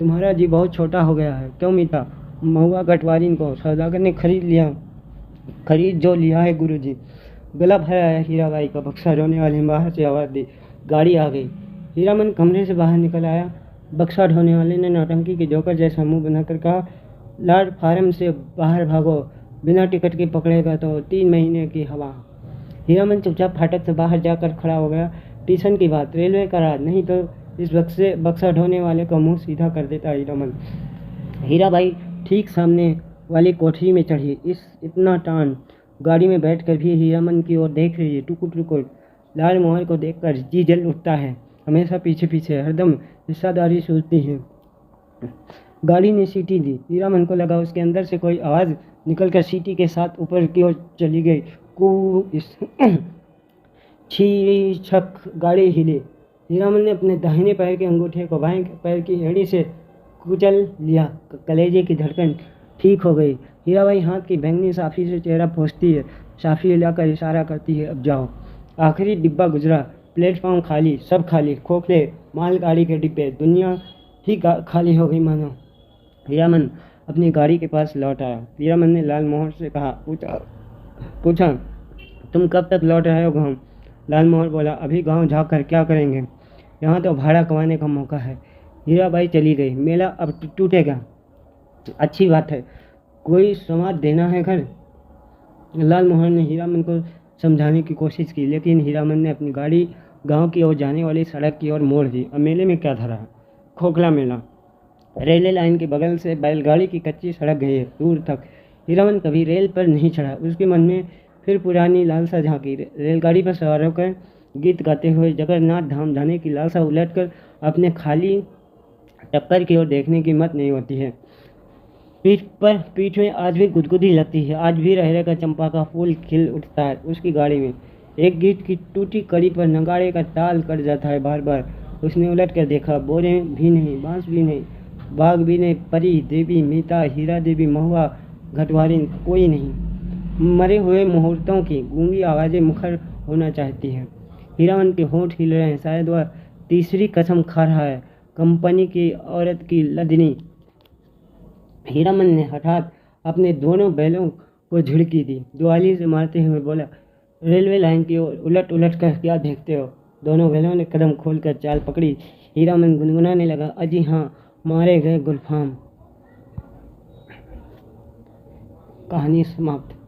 तुम्हारा जी बहुत छोटा हो गया है। क्यों मीता? महुआ कटवारिन को सौदागर ने खरीद जो लिया है गुरुजी। गला भर आया हीराबाई का। बक्सा ढोने वाले ने बाहर से आवाज़ दी। गाड़ी आ गई। हीरामन कमरे से बाहर निकल आया। बक्सा ढोने वाले ने नौटंकी के जोकर जैसा मुंह बनाकर कहा, लॉर्ड फार्म से बाहर भागो, बिना टिकट के पकड़ेगा तो 3 महीने की हवा। हीरामन चुपचाप फाटक से बाहर जाकर खड़ा हो गया। स्टेशन की बात, रेलवे का राज, नहीं तो इस बक्सा ढोने वाले का मुंह सीधा कर देता हीरामन। हीराबाई ठीक सामने वाली कोठरी में चढ़ी। इतना टान गाड़ी में बैठकर भी हीरामन की ओर देख रही है, टुकुर टुकुर। लाल मोहर को देखकर जी जल उठता है। हमेशा पीछे पीछे, हरदम हिस्सादारी सूझती है। गाड़ी ने सीटी दी। हीरामन को लगा उसके अंदर से कोई आवाज़ निकलकर सीटी के साथ ऊपर की ओर चली गई। छी छक गाड़ी हिले। हीरामन ने अपने दाहिने पैर के अंगूठे को बाएं पैर की एड़ी से कुचल लिया। कलेजे की धड़कन ठीक हो गई। हीराबाई हाथ की बैंगनी साफी से चेहरा पोंछती है। साफी हिलाकर इशारा करती है, अब जाओ। आखिरी डिब्बा गुजरा। प्लेटफॉर्म खाली, सब खाली, खोखले मालगाड़ी के डिब्बे, दुनिया ही खाली हो गई मानो। हीरामन अपनी गाड़ी के पास लौट आया। हीरामन ने लाल मोहर से कहा, पूछा, तुम कब तक लौट रहे हो गाँव? लाल मोहर बोला, अभी गाँव जाकर क्या करेंगे, यहाँ तो भाड़ा कमाने का मौका है। हीराबाई चली गई। मेला अब टूटेगा, अच्छी बात है। कोई समाद देना है घर? लाल मोहर ने हीरामन को समझाने की कोशिश की, लेकिन हीरामन ने अपनी गाड़ी गांव की ओर जाने वाली सड़क की ओर मोड़ दी। अब मेले में क्या धरा? खोखला मेला। रेलवे लाइन के बगल से बैलगाड़ी की कच्ची सड़क गई है दूर तक। हीरामन कभी रेल पर नहीं चढ़ा। उसके मन में फिर पुरानी लालसा झांकी। रेलगाड़ी पर सवार होकर गीत गाते हुए जगन्नाथ धाम जाने की लालसा उलटकर अपने खाली टप्पर की ओर देखने की हिम्मत नहीं होती है। पीठ में आज भी गुदगुदी लगती है। आज भी रहरे का चंपा का फूल खिल उठता है उसकी गाड़ी में। एक गीत की टूटी कड़ी पर नगाड़े का ताल कट जाता है बार बार। उसने उलट कर देखा। बोरे भी नहीं, बांस भी नहीं, बाघ भी नहीं, परी देवी, मीता, हीरा देवी, महुआ घटवारिन, कोई नहीं। मरे हुए मुहूर्तों की गूंगी आवाज़ें मुखर होना चाहती हैं। हीरामन के होंठ हिल रहे हैं। शायद वह तीसरी कसम खा रहा है, कंपनी की औरत की लदनी। हीरामन ने हठात अपने दोनों बैलों को झिड़की दी। दुआली से मारते हुए बोला, रेलवे लाइन की ओर उलट उलट कर क्या देखते हो? दोनों बैलों ने कदम खोलकर चाल पकड़ी। हीरामन गुनगुनाने लगा, अजी हाँ, मारे गए गुलफाम। कहानी समाप्त।